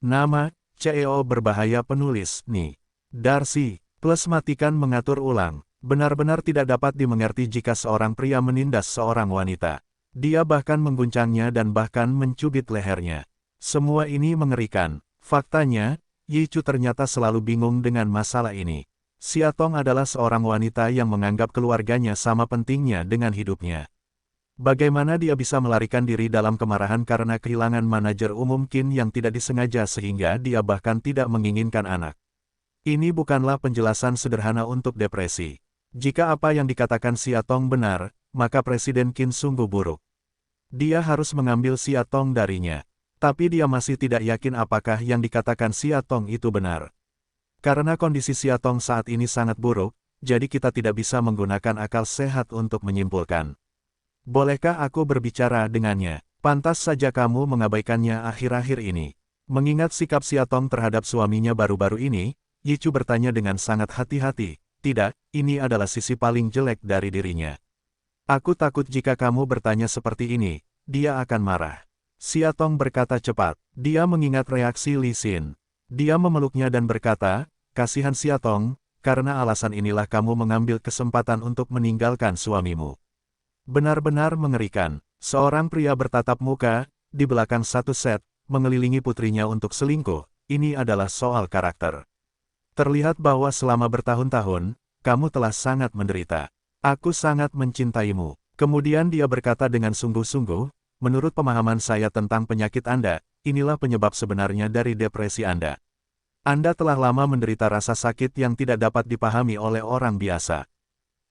Nama, CEO berbahaya penulis, Ni. Darcy, plus matikan mengatur ulang. Benar-benar tidak dapat dimengerti jika seorang pria menindas seorang wanita. Dia bahkan mengguncangnya dan bahkan mencubit lehernya. Semua ini mengerikan. Faktanya, Yichu ternyata selalu bingung dengan masalah ini. Siatong adalah seorang wanita yang menganggap keluarganya sama pentingnya dengan hidupnya. Bagaimana dia bisa melarikan diri dalam kemarahan karena kehilangan manajer umum Qin yang tidak disengaja sehingga dia bahkan tidak menginginkan anak? Ini bukanlah penjelasan sederhana untuk depresi. Jika apa yang dikatakan Siatong benar, maka Presiden Qin sungguh buruk. Dia harus mengambil Siatong darinya. Tapi dia masih tidak yakin apakah yang dikatakan Siatong itu benar. Karena kondisi Siatong saat ini sangat buruk, jadi kita tidak bisa menggunakan akal sehat untuk menyimpulkan. Bolehkah aku berbicara dengannya? Pantas saja kamu mengabaikannya akhir-akhir ini. Mengingat sikap Siatong terhadap suaminya baru-baru ini, Yichu bertanya dengan sangat hati-hati, tidak, ini adalah sisi paling jelek dari dirinya. Aku takut jika kamu bertanya seperti ini, dia akan marah. Siatong berkata cepat, dia mengingat reaksi Li Xin. Dia memeluknya dan berkata, kasihan Siatong, karena alasan inilah kamu mengambil kesempatan untuk meninggalkan suamimu. Benar-benar mengerikan. Seorang pria bertatap muka, di belakang satu set, mengelilingi putrinya untuk selingkuh. Ini adalah soal karakter. Terlihat bahwa selama bertahun-tahun, kamu telah sangat menderita. Aku sangat mencintaimu. Kemudian dia berkata dengan sungguh-sungguh, menurut pemahaman saya tentang penyakit Anda, inilah penyebab sebenarnya dari depresi Anda. Anda telah lama menderita rasa sakit yang tidak dapat dipahami oleh orang biasa.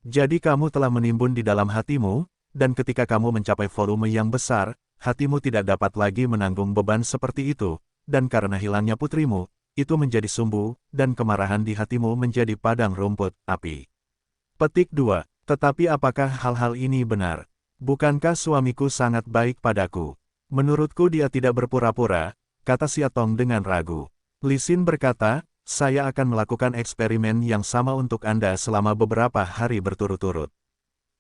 Jadi kamu telah menimbun di dalam hatimu, dan ketika kamu mencapai volume yang besar, hatimu tidak dapat lagi menanggung beban seperti itu, dan karena hilangnya putrimu, itu menjadi sumbu, dan kemarahan di hatimu menjadi padang rumput, api. Petik 2. Tetapi apakah hal-hal ini benar? Bukankah suamiku sangat baik padaku? Menurutku dia tidak berpura-pura, kata Siatong dengan ragu. Li Xin berkata, saya akan melakukan eksperimen yang sama untuk Anda selama beberapa hari berturut-turut.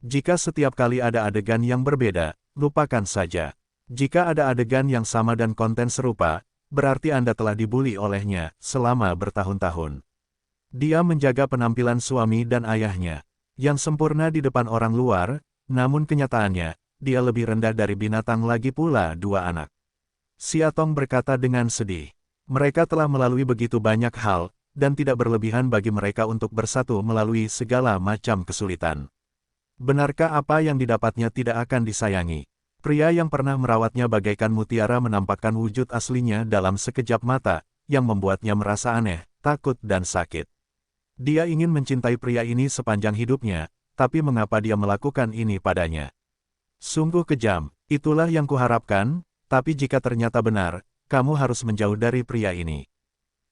Jika setiap kali ada adegan yang berbeda, lupakan saja. Jika ada adegan yang sama dan konten serupa, berarti Anda telah dibuli olehnya selama bertahun-tahun. Dia menjaga penampilan suami dan ayahnya, yang sempurna di depan orang luar, namun kenyataannya, dia lebih rendah dari binatang lagi pula 2 anak. Siatong berkata dengan sedih. Mereka telah melalui begitu banyak hal, dan tidak berlebihan bagi mereka untuk bersatu melalui segala macam kesulitan. Benarkah apa yang didapatnya tidak akan disayangi? Pria yang pernah merawatnya bagaikan mutiara menampakkan wujud aslinya dalam sekejap mata, yang membuatnya merasa aneh, takut dan sakit. Dia ingin mencintai pria ini sepanjang hidupnya, tapi mengapa dia melakukan ini padanya? Sungguh kejam, itulah yang kuharapkan, tapi jika ternyata benar, kamu harus menjauh dari pria ini.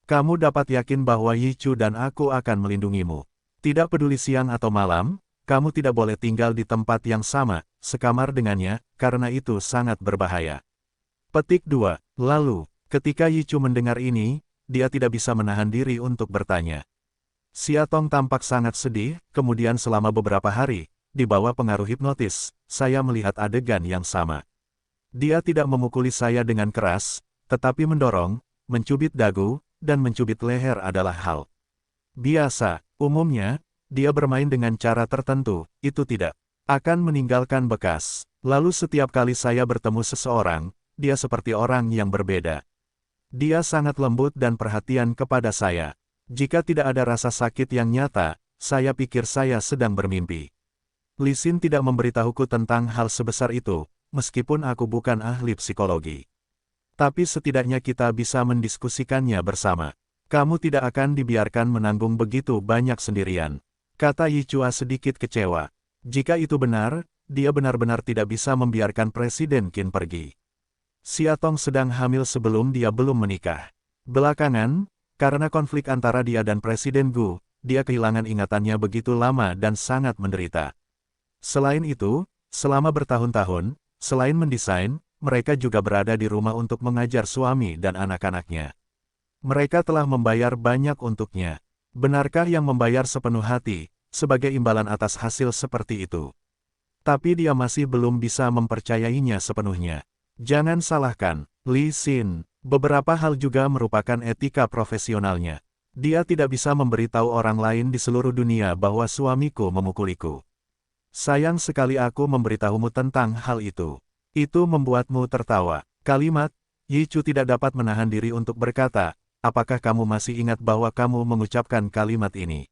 Kamu dapat yakin bahwa Yichu dan aku akan melindungimu. Tidak peduli siang atau malam, kamu tidak boleh tinggal di tempat yang sama, sekamar dengannya, karena itu sangat berbahaya. Petik 2. Lalu, ketika Yichu mendengar ini, dia tidak bisa menahan diri untuk bertanya. Xiatong tampak sangat sedih, kemudian selama beberapa hari, di bawah pengaruh hipnotis, saya melihat adegan yang sama. Dia tidak memukuli saya dengan keras, tetapi mendorong, mencubit dagu, dan mencubit leher adalah hal biasa. Umumnya, dia bermain dengan cara tertentu, itu tidak akan meninggalkan bekas. Lalu setiap kali saya bertemu seseorang, dia seperti orang yang berbeda. Dia sangat lembut dan perhatian kepada saya. Jika tidak ada rasa sakit yang nyata, saya pikir saya sedang bermimpi. Li Xin tidak memberitahuku tentang hal sebesar itu, meskipun aku bukan ahli psikologi. Tapi setidaknya kita bisa mendiskusikannya bersama. Kamu tidak akan dibiarkan menanggung begitu banyak sendirian, kata Yichua sedikit kecewa. Jika itu benar, dia benar-benar tidak bisa membiarkan Presiden Qin pergi. Xiatong sedang hamil sebelum dia belum menikah. Belakangan, karena konflik antara dia dan Presiden Gu, dia kehilangan ingatannya begitu lama dan sangat menderita. Selain itu, selama bertahun-tahun, selain mendesain, mereka juga berada di rumah untuk mengajar suami dan anak-anaknya. Mereka telah membayar banyak untuknya. Benarkah yang membayar sepenuh hati, sebagai imbalan atas hasil seperti itu? Tapi dia masih belum bisa mempercayainya sepenuhnya. Jangan salahkan, Li Xin, beberapa hal juga merupakan etika profesionalnya. Dia tidak bisa memberitahu orang lain di seluruh dunia bahwa suamiku memukuliku. Sayang sekali aku memberitahumu tentang hal itu. Itu membuatmu tertawa. Kalimat, Yichu tidak dapat menahan diri untuk berkata, apakah kamu masih ingat bahwa kamu mengucapkan kalimat ini?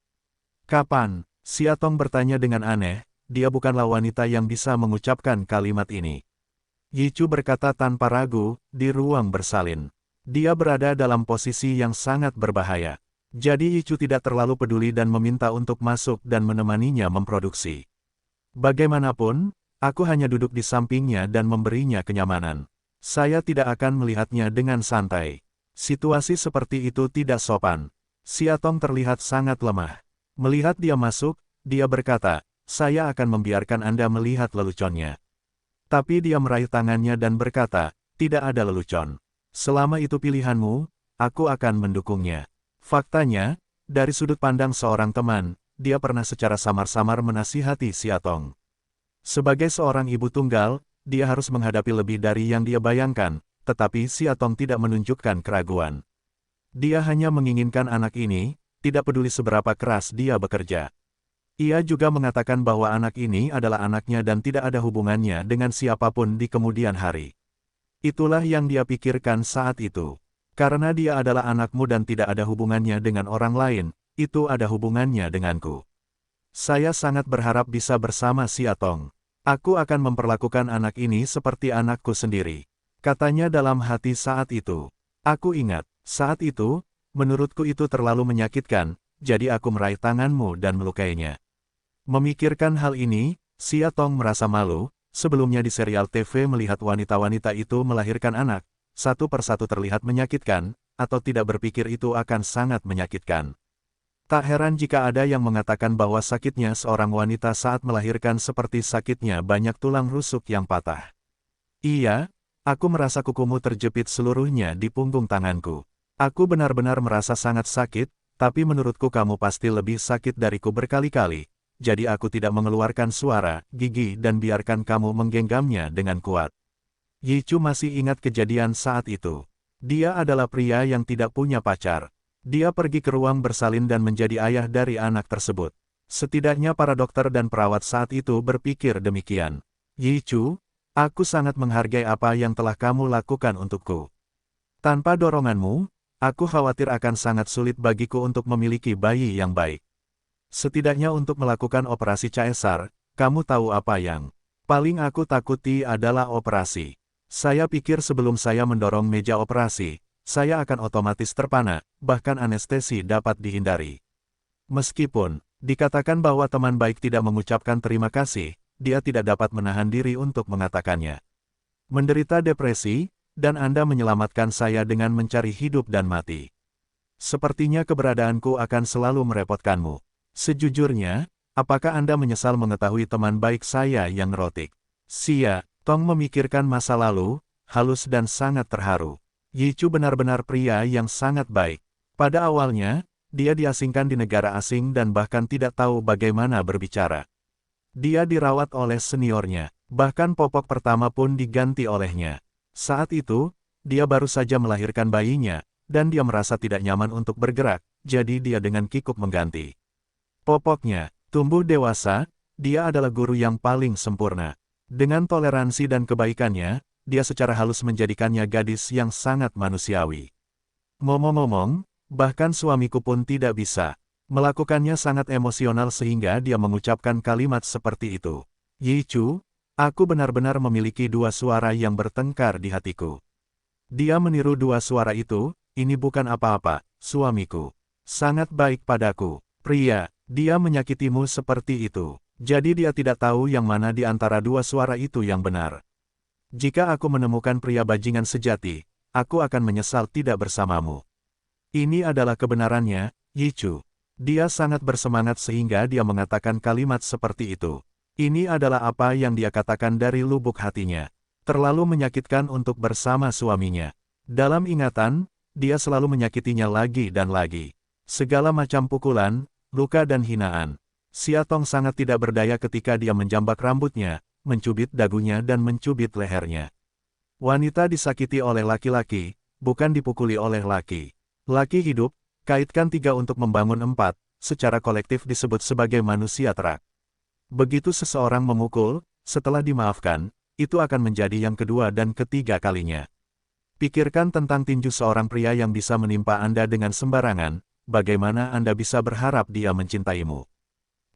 Kapan? Xiatong bertanya dengan aneh, dia bukanlah wanita yang bisa mengucapkan kalimat ini. Yichu berkata tanpa ragu, di ruang bersalin. Dia berada dalam posisi yang sangat berbahaya. Jadi Yichu tidak terlalu peduli dan meminta untuk masuk dan menemaninya memproduksi. Bagaimanapun, aku hanya duduk di sampingnya dan memberinya kenyamanan. Saya tidak akan melihatnya dengan santai. Situasi seperti itu tidak sopan. Xiatong terlihat sangat lemah. Melihat dia masuk, dia berkata, saya akan membiarkan Anda melihat leluconnya. Tapi dia meraih tangannya dan berkata, tidak ada lelucon. Selama itu pilihanmu, aku akan mendukungnya. Faktanya, dari sudut pandang seorang teman, dia pernah secara samar-samar menasihati Xiatong. Sebagai seorang ibu tunggal, dia harus menghadapi lebih dari yang dia bayangkan, tetapi Xiatong tidak menunjukkan keraguan. Dia hanya menginginkan anak ini, tidak peduli seberapa keras dia bekerja. Ia juga mengatakan bahwa anak ini adalah anaknya dan tidak ada hubungannya dengan siapapun di kemudian hari. Itulah yang dia pikirkan saat itu. Karena dia adalah anakmu dan tidak ada hubungannya dengan orang lain, itu ada hubungannya denganku. Saya sangat berharap bisa bersama Xiatong. Aku akan memperlakukan anak ini seperti anakku sendiri. Katanya dalam hati saat itu. Aku ingat, saat itu, menurutku itu terlalu menyakitkan, jadi aku meraih tanganmu dan melukainya. Memikirkan hal ini, Xiatong merasa malu. Sebelumnya di serial TV melihat wanita-wanita itu melahirkan anak, satu persatu terlihat menyakitkan, atau tidak berpikir itu akan sangat menyakitkan. Tak heran jika ada yang mengatakan bahwa sakitnya seorang wanita saat melahirkan seperti sakitnya banyak tulang rusuk yang patah. Iya, aku merasa kukumu terjepit seluruhnya di punggung tanganku. Aku benar-benar merasa sangat sakit, tapi menurutku kamu pasti lebih sakit dariku berkali-kali. Jadi aku tidak mengeluarkan suara, gigi dan biarkan kamu menggenggamnya dengan kuat. Yichu masih ingat kejadian saat itu. Dia adalah pria yang tidak punya pacar. Dia pergi ke ruang bersalin dan menjadi ayah dari anak tersebut. Setidaknya para dokter dan perawat saat itu berpikir demikian. Yichu, aku sangat menghargai apa yang telah kamu lakukan untukku. Tanpa doronganmu, aku khawatir akan sangat sulit bagiku untuk memiliki bayi yang baik. Setidaknya untuk melakukan operasi caesar, kamu tahu apa yang paling aku takuti adalah operasi. Saya pikir sebelum saya mendorong meja operasi, saya akan otomatis terpana, bahkan anestesi dapat dihindari. Meskipun dikatakan bahwa teman baik tidak mengucapkan terima kasih, dia tidak dapat menahan diri untuk mengatakannya. Menderita depresi, dan Anda menyelamatkan saya dengan mencari hidup dan mati. Sepertinya keberadaanku akan selalu merepotkanmu. Sejujurnya, apakah Anda menyesal mengetahui teman baik saya yang neurotik? Xia Tong memikirkan masa lalu, halus dan sangat terharu. Yi Chu benar-benar pria yang sangat baik. Pada awalnya, dia diasingkan di negara asing dan bahkan tidak tahu bagaimana berbicara. Dia dirawat oleh seniornya, bahkan popok pertama pun diganti olehnya. Saat itu, dia baru saja melahirkan bayinya, dan dia merasa tidak nyaman untuk bergerak, jadi dia dengan kikuk mengganti popoknya. Tumbuh dewasa, dia adalah guru yang paling sempurna. Dengan toleransi dan kebaikannya, dia secara halus menjadikannya gadis yang sangat manusiawi. Ngomong-ngomong, bahkan suamiku pun tidak bisa melakukannya, sangat emosional sehingga dia mengucapkan kalimat seperti itu. Yi Chu, aku benar-benar memiliki dua suara yang bertengkar di hatiku. Dia meniru dua suara itu, ini bukan apa-apa, suamiku. Sangat baik padaku. Pria, dia menyakitimu seperti itu. Jadi dia tidak tahu yang mana di antara dua suara itu yang benar. Jika aku menemukan pria bajingan sejati, aku akan menyesal tidak bersamamu. Ini adalah kebenarannya, Yi Chu. Dia sangat bersemangat sehingga dia mengatakan kalimat seperti itu. Ini adalah apa yang dia katakan dari lubuk hatinya. Terlalu menyakitkan untuk bersama suaminya. Dalam ingatan, dia selalu menyakitinya lagi dan lagi. Segala macam pukulan, luka dan hinaan. Xia Tong sangat tidak berdaya ketika dia menjambak rambutnya, mencubit dagunya dan mencubit lehernya. Wanita disakiti oleh laki-laki, bukan dipukuli oleh laki. Laki hidup, kaitkan 3 untuk membangun 4, secara kolektif disebut sebagai manusia terak. Begitu seseorang memukul, setelah dimaafkan, itu akan menjadi yang kedua dan ketiga kalinya. Pikirkan tentang tinju seorang pria yang bisa menimpa Anda dengan sembarangan, bagaimana Anda bisa berharap dia mencintaimu?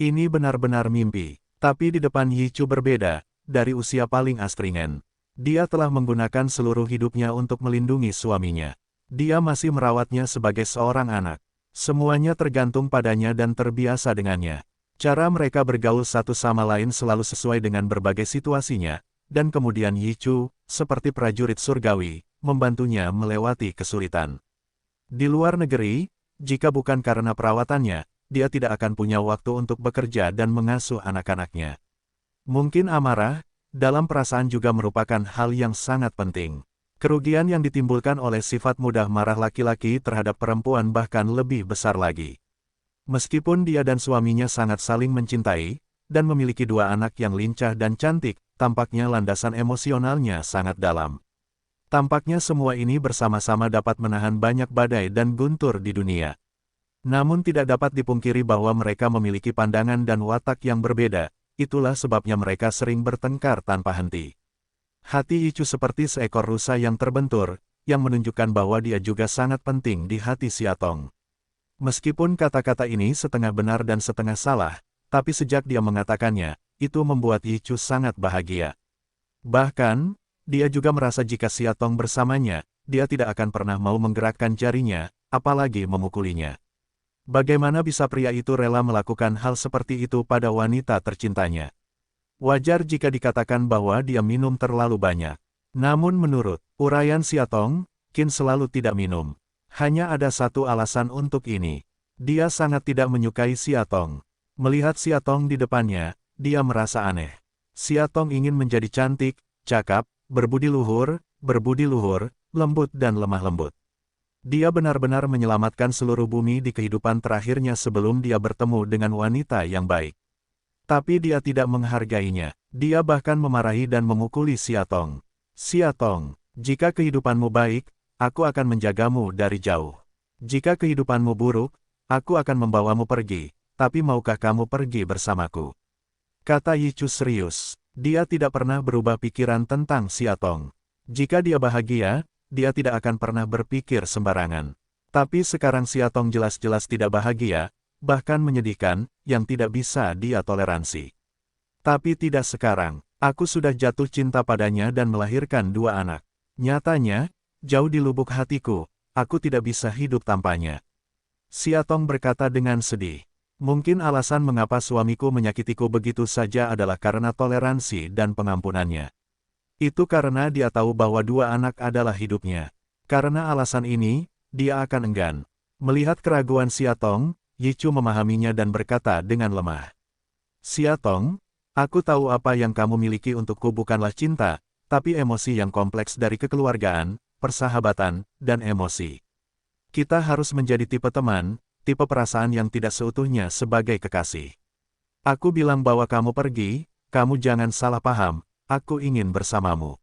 Ini benar-benar mimpi, tapi di depan Yi Chu berbeda, dari usia paling astringen. Dia telah menggunakan seluruh hidupnya untuk melindungi suaminya. Dia masih merawatnya sebagai seorang anak. Semuanya tergantung padanya dan terbiasa dengannya. Cara mereka bergaul satu sama lain selalu sesuai dengan berbagai situasinya, dan kemudian Yi Chu, seperti prajurit surgawi, membantunya melewati kesulitan. Di luar negeri, jika bukan karena perawatannya, dia tidak akan punya waktu untuk bekerja dan mengasuh anak-anaknya. Mungkin amarah, dalam perasaan juga merupakan hal yang sangat penting. Kerugian yang ditimbulkan oleh sifat mudah marah laki-laki terhadap perempuan bahkan lebih besar lagi. Meskipun dia dan suaminya sangat saling mencintai, dan memiliki 2 anak yang lincah dan cantik, tampaknya landasan emosionalnya sangat dalam. Tampaknya semua ini bersama-sama dapat menahan banyak badai dan guntur di dunia. Namun tidak dapat dipungkiri bahwa mereka memiliki pandangan dan watak yang berbeda, itulah sebabnya mereka sering bertengkar tanpa henti. Hati Yi Chu seperti seekor rusa yang terbentur, yang menunjukkan bahwa dia juga sangat penting di hati Xia Tong. Meskipun kata-kata ini setengah benar dan setengah salah, tapi sejak dia mengatakannya, itu membuat Yi Chu sangat bahagia. Bahkan, dia juga merasa jika Xia Tong bersamanya, dia tidak akan pernah mau menggerakkan jarinya, apalagi memukulinya. Bagaimana bisa pria itu rela melakukan hal seperti itu pada wanita tercintanya? Wajar jika dikatakan bahwa dia minum terlalu banyak. Namun menurut uraian Xia Tong, Qin selalu tidak minum. Hanya ada satu alasan untuk ini. Dia sangat tidak menyukai Xia Tong. Melihat Xia Tong di depannya, dia merasa aneh. Xia Tong ingin menjadi cantik, cakap, berbudi luhur, lembut dan lemah lembut. Dia benar-benar menyelamatkan seluruh bumi di kehidupan terakhirnya sebelum dia bertemu dengan wanita yang baik. Tapi dia tidak menghargainya. Dia bahkan memarahi dan memukuli Xia Tong. Xia Tong, jika kehidupanmu baik, aku akan menjagamu dari jauh. Jika kehidupanmu buruk, aku akan membawamu pergi, tapi maukah kamu pergi bersamaku? Kata Yi Chu serius. Dia tidak pernah berubah pikiran tentang Xia Tong. Jika dia bahagia, dia tidak akan pernah berpikir sembarangan. Tapi sekarang Xia Tong jelas-jelas tidak bahagia, bahkan menyedihkan, yang tidak bisa dia toleransi. Tapi tidak sekarang, aku sudah jatuh cinta padanya dan melahirkan 2 anak. Nyatanya, jauh di lubuk hatiku, aku tidak bisa hidup tanpanya. Xia Tong berkata dengan sedih. Mungkin alasan mengapa suamiku menyakitiku begitu saja adalah karena toleransi dan pengampunannya. Itu karena dia tahu bahwa 2 anak adalah hidupnya. Karena alasan ini, dia akan enggan. Melihat keraguan Siatong, Yichu memahaminya dan berkata dengan lemah. Siatong, aku tahu apa yang kamu miliki untukku bukanlah cinta, tapi emosi yang kompleks dari kekeluargaan, persahabatan, dan emosi. Kita harus menjadi tipe teman, tipe perasaan yang tidak seutuhnya sebagai kekasih. Aku bilang bahwa kamu pergi, kamu jangan salah paham, aku ingin bersamamu.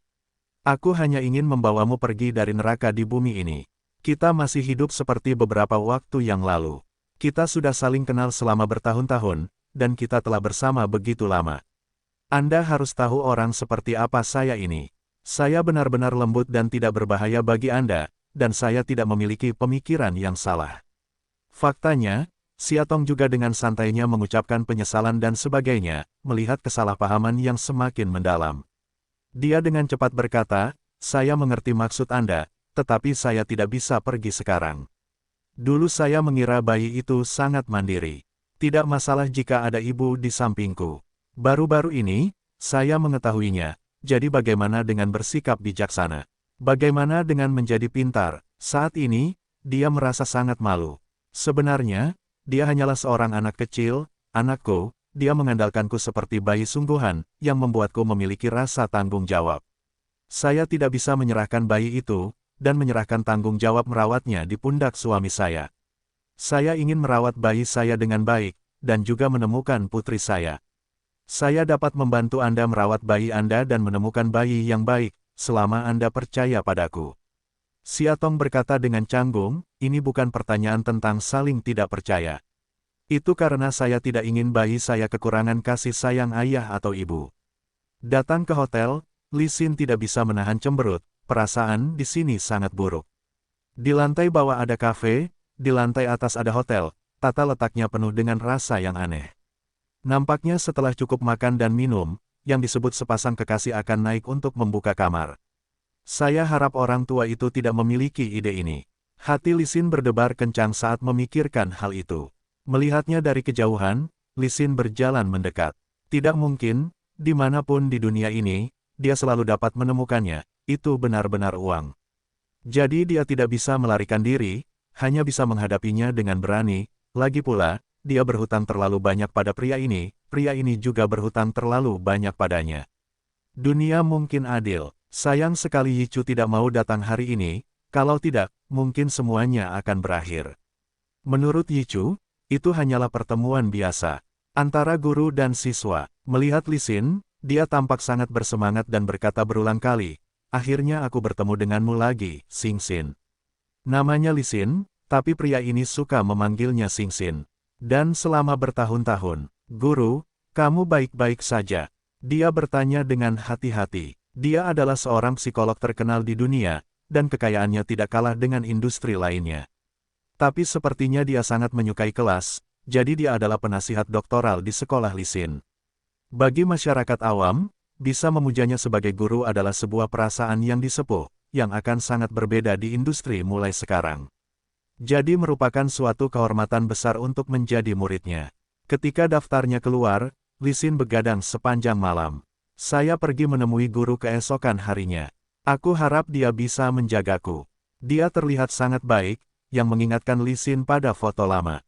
Aku hanya ingin membawamu pergi dari neraka di bumi ini. Kita masih hidup seperti beberapa waktu yang lalu. Kita sudah saling kenal selama bertahun-tahun, dan kita telah bersama begitu lama. Anda harus tahu orang seperti apa saya ini. Saya benar-benar lembut dan tidak berbahaya bagi Anda, dan saya tidak memiliki pemikiran yang salah. Faktanya, Siatong juga dengan santainya mengucapkan penyesalan dan sebagainya, melihat kesalahpahaman yang semakin mendalam. Dia dengan cepat berkata, saya mengerti maksud Anda, tetapi saya tidak bisa pergi sekarang. Dulu saya mengira bayi itu sangat mandiri. Tidak masalah jika ada ibu di sampingku. Baru-baru ini, saya mengetahuinya, jadi bagaimana dengan bersikap bijaksana? Bagaimana dengan menjadi pintar? Saat ini, dia merasa sangat malu. Sebenarnya, dia hanyalah seorang anak kecil, anakku, dia mengandalkanku seperti bayi sungguhan, yang membuatku memiliki rasa tanggung jawab. Saya tidak bisa menyerahkan bayi itu, dan menyerahkan tanggung jawab merawatnya di pundak suami saya. Saya ingin merawat bayi saya dengan baik, dan juga menemukan putri saya. Saya dapat membantu Anda merawat bayi Anda dan menemukan bayi yang baik, selama Anda percaya padaku. Siatong berkata dengan canggung, ini bukan pertanyaan tentang saling tidak percaya. Itu karena saya tidak ingin bayi saya kekurangan kasih sayang ayah atau ibu. Datang ke hotel, Li Xin tidak bisa menahan cemberut, perasaan di sini sangat buruk. Di lantai bawah ada kafe, di lantai atas ada hotel, tata letaknya penuh dengan rasa yang aneh. Nampaknya setelah cukup makan dan minum, yang disebut sepasang kekasih akan naik untuk membuka kamar. Saya harap orang tua itu tidak memiliki ide ini. Hati Li Xin berdebar kencang saat memikirkan hal itu. Melihatnya dari kejauhan, Li Xin berjalan mendekat. Tidak mungkin, dimanapun di dunia ini, dia selalu dapat menemukannya, itu benar-benar uang. Jadi dia tidak bisa melarikan diri, hanya bisa menghadapinya dengan berani, lagi pula, dia berhutang terlalu banyak pada pria ini juga berhutang terlalu banyak padanya. Dunia mungkin adil, sayang sekali Yichu tidak mau datang hari ini, kalau tidak, mungkin semuanya akan berakhir. Menurut Yichu, itu hanyalah pertemuan biasa, antara guru dan siswa. Melihat Li Xin, dia tampak sangat bersemangat dan berkata berulang kali, akhirnya aku bertemu denganmu lagi, Xing Xin. Namanya Li Xin, tapi pria ini suka memanggilnya Xing Xin. Dan selama bertahun-tahun, guru, kamu baik-baik saja? Dia bertanya dengan hati-hati. Dia adalah seorang psikolog terkenal di dunia, dan kekayaannya tidak kalah dengan industri lainnya. Tapi sepertinya dia sangat menyukai kelas, jadi dia adalah penasihat doktoral di sekolah Li Xin. Bagi masyarakat awam, bisa memujanya sebagai guru adalah sebuah perasaan yang disepuh, yang akan sangat berbeda di industri mulai sekarang. Jadi merupakan suatu kehormatan besar untuk menjadi muridnya. Ketika daftarnya keluar, Li Xin begadang sepanjang malam. Saya pergi menemui guru keesokan harinya. Aku harap dia bisa menjagaku. Dia terlihat sangat baik, yang mengingatkan Li Xin pada foto lama.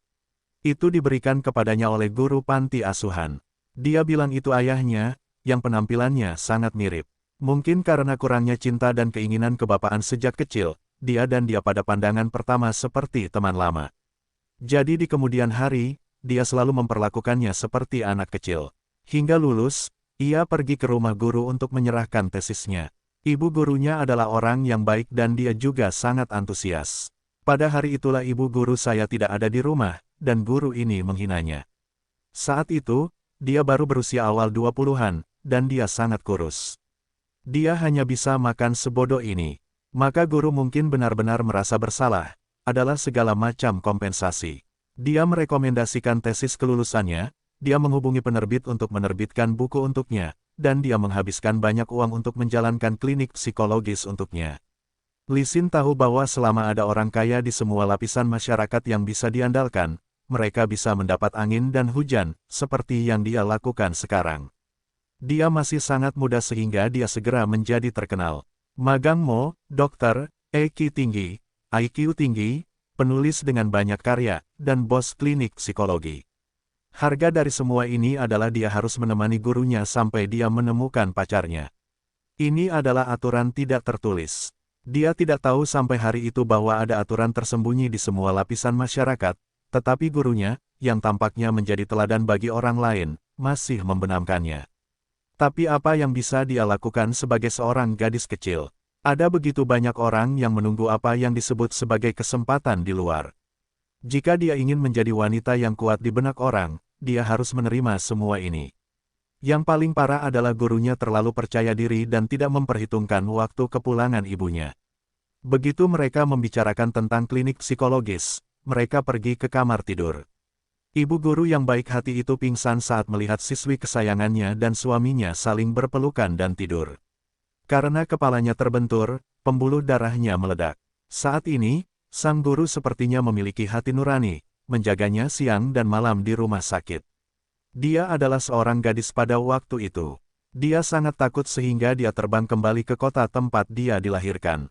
Itu diberikan kepadanya oleh guru panti asuhan. Dia bilang itu ayahnya, yang penampilannya sangat mirip. Mungkin karena kurangnya cinta dan keinginan kebapaan sejak kecil, dia pada pandangan pertama seperti teman lama. Jadi di kemudian hari, dia selalu memperlakukannya seperti anak kecil. Hingga lulus, ia pergi ke rumah guru untuk menyerahkan tesisnya. Ibu gurunya adalah orang yang baik dan dia juga sangat antusias. Pada hari itulah ibu guru saya tidak ada di rumah, dan guru ini menghinanya. Saat itu, dia baru berusia awal 20-an, dan dia sangat kurus. Dia hanya bisa makan sebodoh ini. Maka guru mungkin benar-benar merasa bersalah, adalah segala macam kompensasi. Dia merekomendasikan tesis kelulusannya, dia menghubungi penerbit untuk menerbitkan buku untuknya, dan dia menghabiskan banyak uang untuk menjalankan klinik psikologis untuknya. Li Xin tahu bahwa selama ada orang kaya di semua lapisan masyarakat yang bisa diandalkan, mereka bisa mendapat angin dan hujan, seperti yang dia lakukan sekarang. Dia masih sangat muda sehingga dia segera menjadi terkenal. Magang Mo, dokter, EQ tinggi, IQ tinggi, penulis dengan banyak karya, dan bos klinik psikologi. Harga dari semua ini adalah dia harus menemani gurunya sampai dia menemukan pacarnya. Ini adalah aturan tidak tertulis. Dia tidak tahu sampai hari itu bahwa ada aturan tersembunyi di semua lapisan masyarakat, tetapi gurunya, yang tampaknya menjadi teladan bagi orang lain, masih membenamkannya. Tapi apa yang bisa dia lakukan sebagai seorang gadis kecil? Ada begitu banyak orang yang menunggu apa yang disebut sebagai kesempatan di luar. Jika dia ingin menjadi wanita yang kuat di benak orang, dia harus menerima semua ini. Yang paling parah adalah gurunya terlalu percaya diri dan tidak memperhitungkan waktu kepulangan ibunya. Begitu mereka membicarakan tentang klinik psikologis, mereka pergi ke kamar tidur. Ibu guru yang baik hati itu pingsan saat melihat siswi kesayangannya dan suaminya saling berpelukan dan tidur. Karena kepalanya terbentur, pembuluh darahnya meledak. Saat ini, sang guru sepertinya memiliki hati nurani, menjaganya siang dan malam di rumah sakit. Dia adalah seorang gadis pada waktu itu. Dia sangat takut sehingga dia terbang kembali ke kota tempat dia dilahirkan.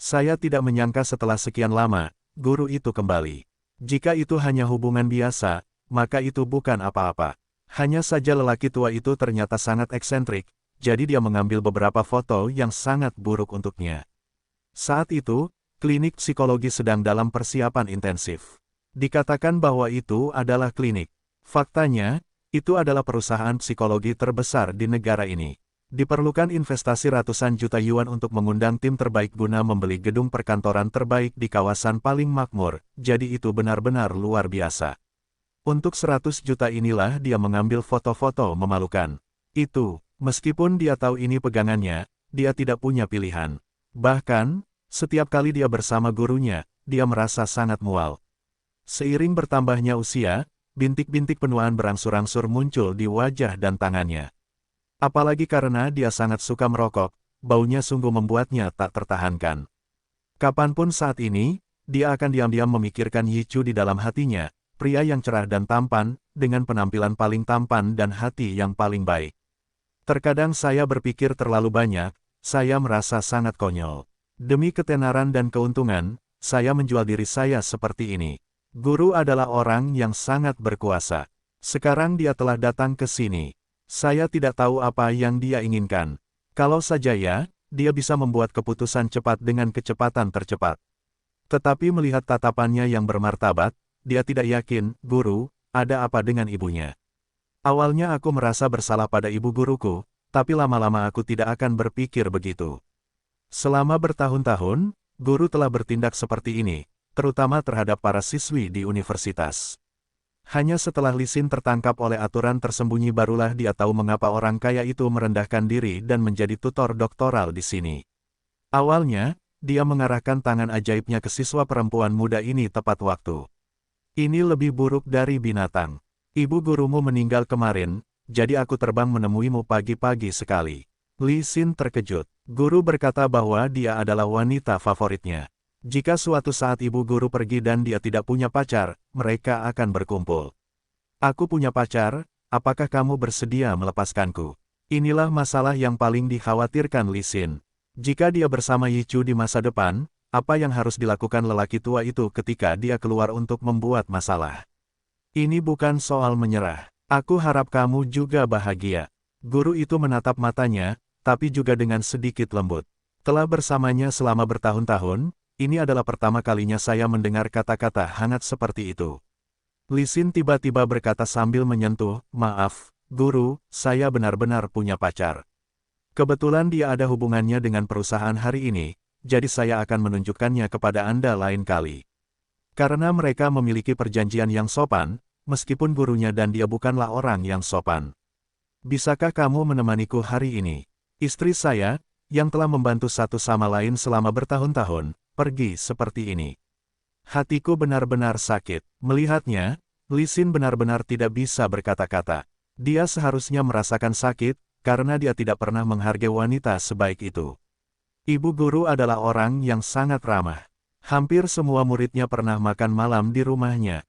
Saya tidak menyangka setelah sekian lama, guru itu kembali. Jika itu hanya hubungan biasa, maka itu bukan apa-apa. Hanya saja lelaki tua itu ternyata sangat eksentrik, jadi dia mengambil beberapa foto yang sangat buruk untuknya. Saat itu, klinik psikologi sedang dalam persiapan intensif. Dikatakan bahwa itu adalah klinik. Faktanya, itu adalah perusahaan psikologi terbesar di negara ini. Diperlukan investasi ratusan juta yuan untuk mengundang tim terbaik guna membeli gedung perkantoran terbaik di kawasan paling makmur, jadi itu benar-benar luar biasa. Untuk 100 juta inilah dia mengambil foto-foto memalukan. Itu, meskipun dia tahu ini pegangannya, dia tidak punya pilihan. Bahkan, setiap kali dia bersama gurunya, dia merasa sangat mual. Seiring bertambahnya usia, bintik-bintik penuaan berangsur-angsur muncul di wajah dan tangannya. Apalagi karena dia sangat suka merokok, baunya sungguh membuatnya tak tertahankan. Kapanpun saat ini, dia akan diam-diam memikirkan Yichu di dalam hatinya, pria yang cerah dan tampan, dengan penampilan paling tampan dan hati yang paling baik. Terkadang saya berpikir terlalu banyak, saya merasa sangat konyol. Demi ketenaran dan keuntungan, saya menjual diri saya seperti ini. Guru adalah orang yang sangat berkuasa. Sekarang dia telah datang ke sini. Saya tidak tahu apa yang dia inginkan. Kalau saja ya, dia bisa membuat keputusan cepat dengan kecepatan tercepat. Tetapi melihat tatapannya yang bermartabat, dia tidak yakin, guru, ada apa dengan ibunya. Awalnya aku merasa bersalah pada ibu guruku, tapi lama-lama aku tidak akan berpikir begitu. Selama bertahun-tahun, guru telah bertindak seperti ini, terutama terhadap para siswi di universitas. Hanya setelah Li Xin tertangkap oleh aturan tersembunyi barulah dia tahu mengapa orang kaya itu merendahkan diri dan menjadi tutor doktoral di sini. Awalnya, dia mengarahkan tangan ajaibnya ke siswa perempuan muda ini tepat waktu. Ini lebih buruk dari binatang. Ibu gurumu meninggal kemarin, jadi aku terbang menemuimu pagi-pagi sekali. Li Xin terkejut. Guru berkata bahwa dia adalah wanita favoritnya. Jika suatu saat ibu guru pergi dan dia tidak punya pacar, mereka akan berkumpul. Aku punya pacar, apakah kamu bersedia melepaskanku? Inilah masalah yang paling dikhawatirkan Li Xin. Jika dia bersama Yichu di masa depan, apa yang harus dilakukan lelaki tua itu ketika dia keluar untuk membuat masalah? Ini bukan soal menyerah. Aku harap kamu juga bahagia. Guru itu menatap matanya, tapi juga dengan sedikit lembut. Telah bersamanya selama bertahun-tahun, ini adalah pertama kalinya saya mendengar kata-kata hangat seperti itu. Li Xin tiba-tiba berkata sambil menyentuh, maaf, guru, saya benar-benar punya pacar. Kebetulan dia ada hubungannya dengan perusahaan hari ini, jadi saya akan menunjukkannya kepada Anda lain kali. Karena mereka memiliki perjanjian yang sopan, meskipun gurunya dan dia bukanlah orang yang sopan. Bisakah kamu menemaniku hari ini? Istri saya, yang telah membantu satu sama lain selama bertahun-tahun, pergi seperti ini. Hatiku benar-benar sakit. Melihatnya, Li Xin benar-benar tidak bisa berkata-kata. Dia seharusnya merasakan sakit, karena dia tidak pernah menghargai wanita sebaik itu. Ibu guru adalah orang yang sangat ramah. Hampir semua muridnya pernah makan malam di rumahnya,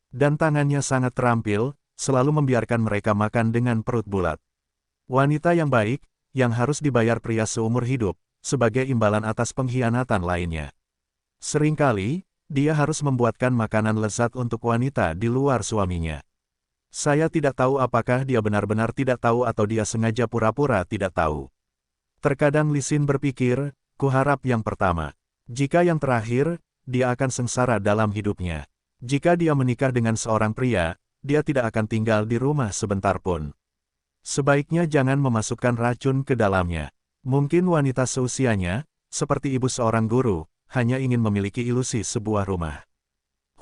Dan tangannya sangat terampil, selalu membiarkan mereka makan dengan perut bulat. Wanita yang baik, yang harus dibayar pria seumur hidup, sebagai imbalan atas pengkhianatan lainnya. Seringkali, dia harus membuatkan makanan lezat untuk wanita di luar suaminya. Saya tidak tahu apakah dia benar-benar tidak tahu atau dia sengaja pura-pura tidak tahu. Terkadang Li Xin berpikir, kuharap yang pertama. Jika yang terakhir, dia akan sengsara dalam hidupnya. Jika dia menikah dengan seorang pria, dia tidak akan tinggal di rumah sebentar pun. Sebaiknya jangan memasukkan racun ke dalamnya. Mungkin wanita seusianya, seperti ibu seorang guru, hanya ingin memiliki ilusi sebuah rumah.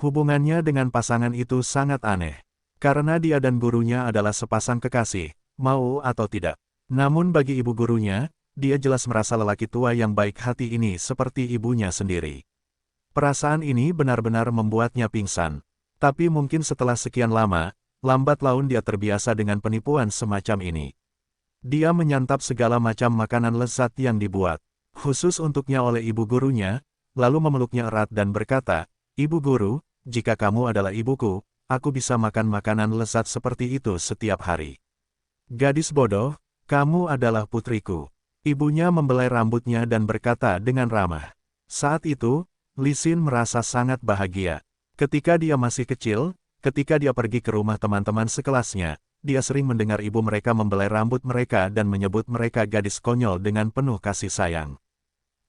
Hubungannya dengan pasangan itu sangat aneh. Karena dia dan gurunya adalah sepasang kekasih, mau atau tidak. Namun bagi ibu gurunya, dia jelas merasa lelaki tua yang baik hati ini seperti ibunya sendiri. Perasaan ini benar-benar membuatnya pingsan. Tapi mungkin setelah sekian lama, lambat laun dia terbiasa dengan penipuan semacam ini. Dia menyantap segala macam makanan lezat yang dibuat, khusus untuknya oleh ibu gurunya, lalu memeluknya erat dan berkata, "Ibu guru, jika kamu adalah ibuku, aku bisa makan makanan lezat seperti itu setiap hari." "Gadis bodoh, kamu adalah putriku." Ibunya membelai rambutnya dan berkata dengan ramah. Saat itu, Li Xin merasa sangat bahagia. Ketika dia masih kecil, ketika dia pergi ke rumah teman-teman sekelasnya, dia sering mendengar ibu mereka membelai rambut mereka dan menyebut mereka gadis konyol dengan penuh kasih sayang.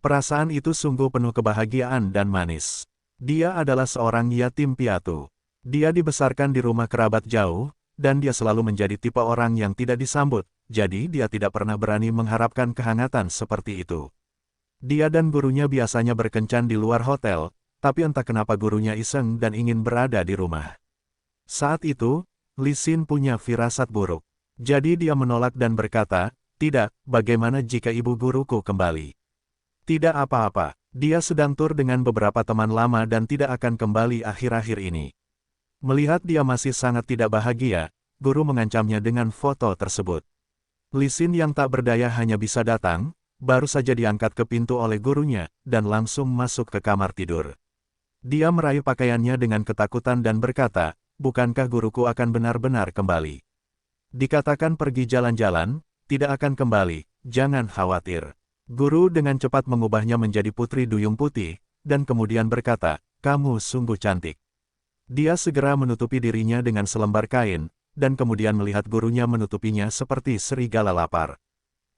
Perasaan itu sungguh penuh kebahagiaan dan manis. Dia adalah seorang yatim piatu. Dia dibesarkan di rumah kerabat jauh, dan dia selalu menjadi tipe orang yang tidak disambut. Jadi dia tidak pernah berani mengharapkan kehangatan seperti itu. Dia dan gurunya biasanya berkencan di luar hotel, tapi entah kenapa gurunya iseng dan ingin berada di rumah. Saat itu, Li Xin punya firasat buruk. Jadi dia menolak dan berkata, "Tidak, bagaimana jika ibu guruku kembali?" "Tidak apa-apa, dia sedang tur dengan beberapa teman lama dan tidak akan kembali akhir-akhir ini." Melihat dia masih sangat tidak bahagia, guru mengancamnya dengan foto tersebut. Li Xin yang tak berdaya hanya bisa datang, baru saja diangkat ke pintu oleh gurunya, dan langsung masuk ke kamar tidur. Dia meraih pakaiannya dengan ketakutan dan berkata, "Bukankah guruku akan benar-benar kembali? Dikatakan pergi jalan-jalan, tidak akan kembali, jangan khawatir." Guru dengan cepat mengubahnya menjadi putri duyung putih, dan kemudian berkata, "Kamu sungguh cantik." Dia segera menutupi dirinya dengan selembar kain, dan kemudian melihat gurunya menutupinya seperti serigala lapar.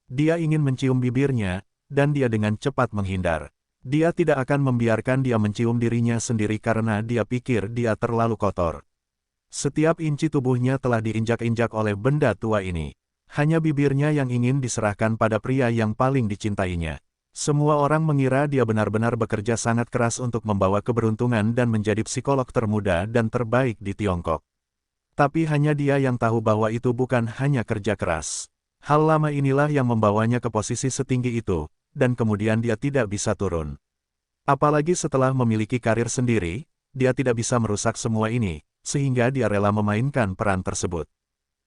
Dia ingin mencium bibirnya, dan dia dengan cepat menghindar. Dia tidak akan membiarkan dia mencium dirinya sendiri karena dia pikir dia terlalu kotor. Setiap inci tubuhnya telah diinjak-injak oleh benda tua ini. Hanya bibirnya yang ingin diserahkan pada pria yang paling dicintainya. Semua orang mengira dia benar-benar bekerja sangat keras untuk membawa keberuntungan dan menjadi psikolog termuda dan terbaik di Tiongkok. Tapi hanya dia yang tahu bahwa itu bukan hanya kerja keras. Hal lama inilah yang membawanya ke posisi setinggi itu, dan kemudian dia tidak bisa turun. Apalagi setelah memiliki karir sendiri, dia tidak bisa merusak semua ini, sehingga dia rela memainkan peran tersebut.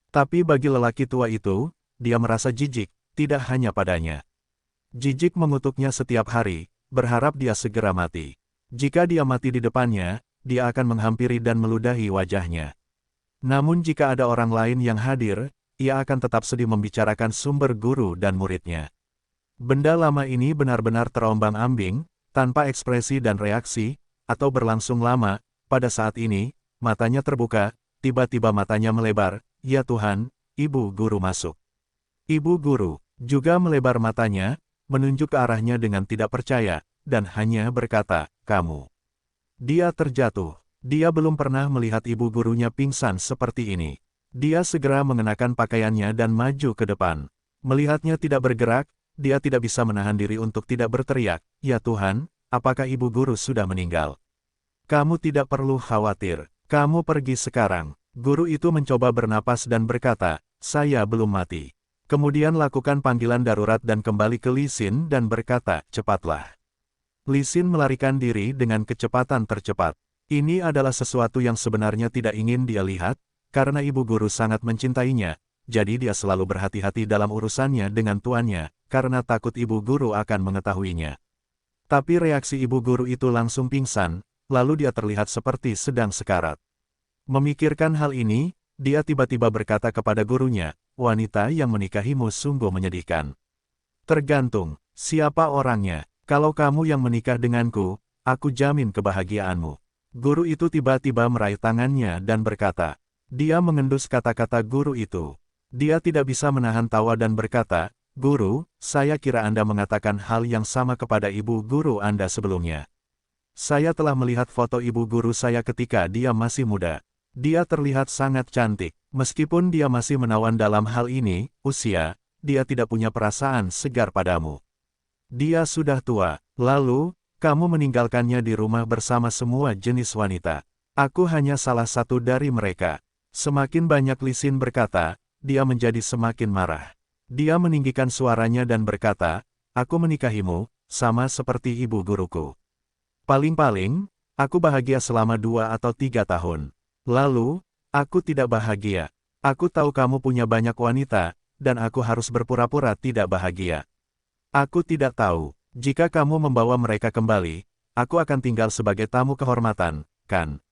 Tapi bagi lelaki tua itu, dia merasa jijik, tidak hanya padanya. Jijik mengutuknya setiap hari, berharap dia segera mati. Jika dia mati di depannya, dia akan menghampiri dan meludahi wajahnya. Namun jika ada orang lain yang hadir, ia akan tetap sedih membicarakan sumber guru dan muridnya. Benda lama ini benar-benar terombang-ambing, tanpa ekspresi dan reaksi, atau berlangsung lama. Pada saat ini, matanya terbuka, tiba-tiba matanya melebar. "Ya Tuhan, ibu guru masuk." Ibu guru juga melebar matanya, menunjuk ke arahnya dengan tidak percaya, dan hanya berkata, "Kamu." Dia terjatuh. Dia belum pernah melihat ibu gurunya pingsan seperti ini. Dia segera mengenakan pakaiannya dan maju ke depan. Melihatnya tidak bergerak, dia tidak bisa menahan diri untuk tidak berteriak, "Ya Tuhan, apakah ibu guru sudah meninggal?" "Kamu tidak perlu khawatir, kamu pergi sekarang." Guru itu mencoba bernapas dan berkata, "Saya belum mati." Kemudian lakukan panggilan darurat dan kembali ke Li Xin dan berkata, "Cepatlah." Li Xin melarikan diri dengan kecepatan tercepat. Ini adalah sesuatu yang sebenarnya tidak ingin dia lihat, karena ibu guru sangat mencintainya, jadi dia selalu berhati-hati dalam urusannya dengan tuannya, karena takut ibu guru akan mengetahuinya. Tapi reaksi ibu guru itu langsung pingsan, lalu dia terlihat seperti sedang sekarat. Memikirkan hal ini, dia tiba-tiba berkata kepada gurunya, wanita yang menikahimu sungguh menyedihkan. Tergantung, siapa orangnya. Kalau kamu yang menikah denganku, aku jamin kebahagiaanmu. Guru itu tiba-tiba meraih tangannya dan berkata. Dia mengendus kata-kata guru itu. Dia tidak bisa menahan tawa dan berkata, Guru, saya kira Anda mengatakan hal yang sama kepada ibu guru Anda sebelumnya. Saya telah melihat foto ibu guru saya ketika dia masih muda. Dia terlihat sangat cantik. Meskipun dia masih menawan dalam hal ini, usia, dia tidak punya perasaan segar padamu. Dia sudah tua. Lalu, kamu meninggalkannya di rumah bersama semua jenis wanita. Aku hanya salah satu dari mereka. Semakin banyak Li Xin berkata, dia menjadi semakin marah. Dia meninggikan suaranya dan berkata, aku menikahimu, sama seperti ibu guruku. Paling-paling, aku bahagia selama 2 atau 3 tahun. Lalu, aku tidak bahagia. Aku tahu kamu punya banyak wanita, dan aku harus berpura-pura tidak bahagia. Aku tidak tahu, jika kamu membawa mereka kembali, aku akan tinggal sebagai tamu kehormatan, kan?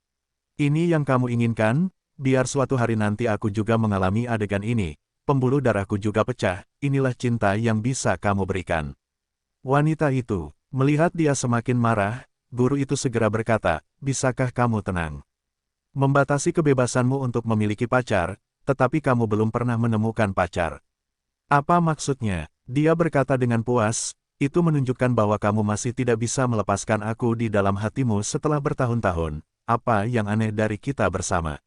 Ini yang kamu inginkan? Biar suatu hari nanti aku juga mengalami adegan ini, pembuluh darahku juga pecah, inilah cinta yang bisa kamu berikan. Wanita itu, melihat dia semakin marah, guru itu segera berkata, bisakah kamu tenang? Membatasi kebebasanmu untuk memiliki pacar, tetapi kamu belum pernah menemukan pacar. Apa maksudnya? Dia berkata dengan puas, itu menunjukkan bahwa kamu masih tidak bisa melepaskan aku di dalam hatimu setelah bertahun-tahun, apa yang aneh dari kita bersama.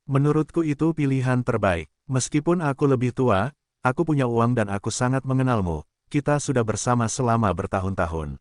Menurutku itu pilihan terbaik. Meskipun aku lebih tua, aku punya uang dan aku sangat mengenalmu, kita sudah bersama selama bertahun-tahun.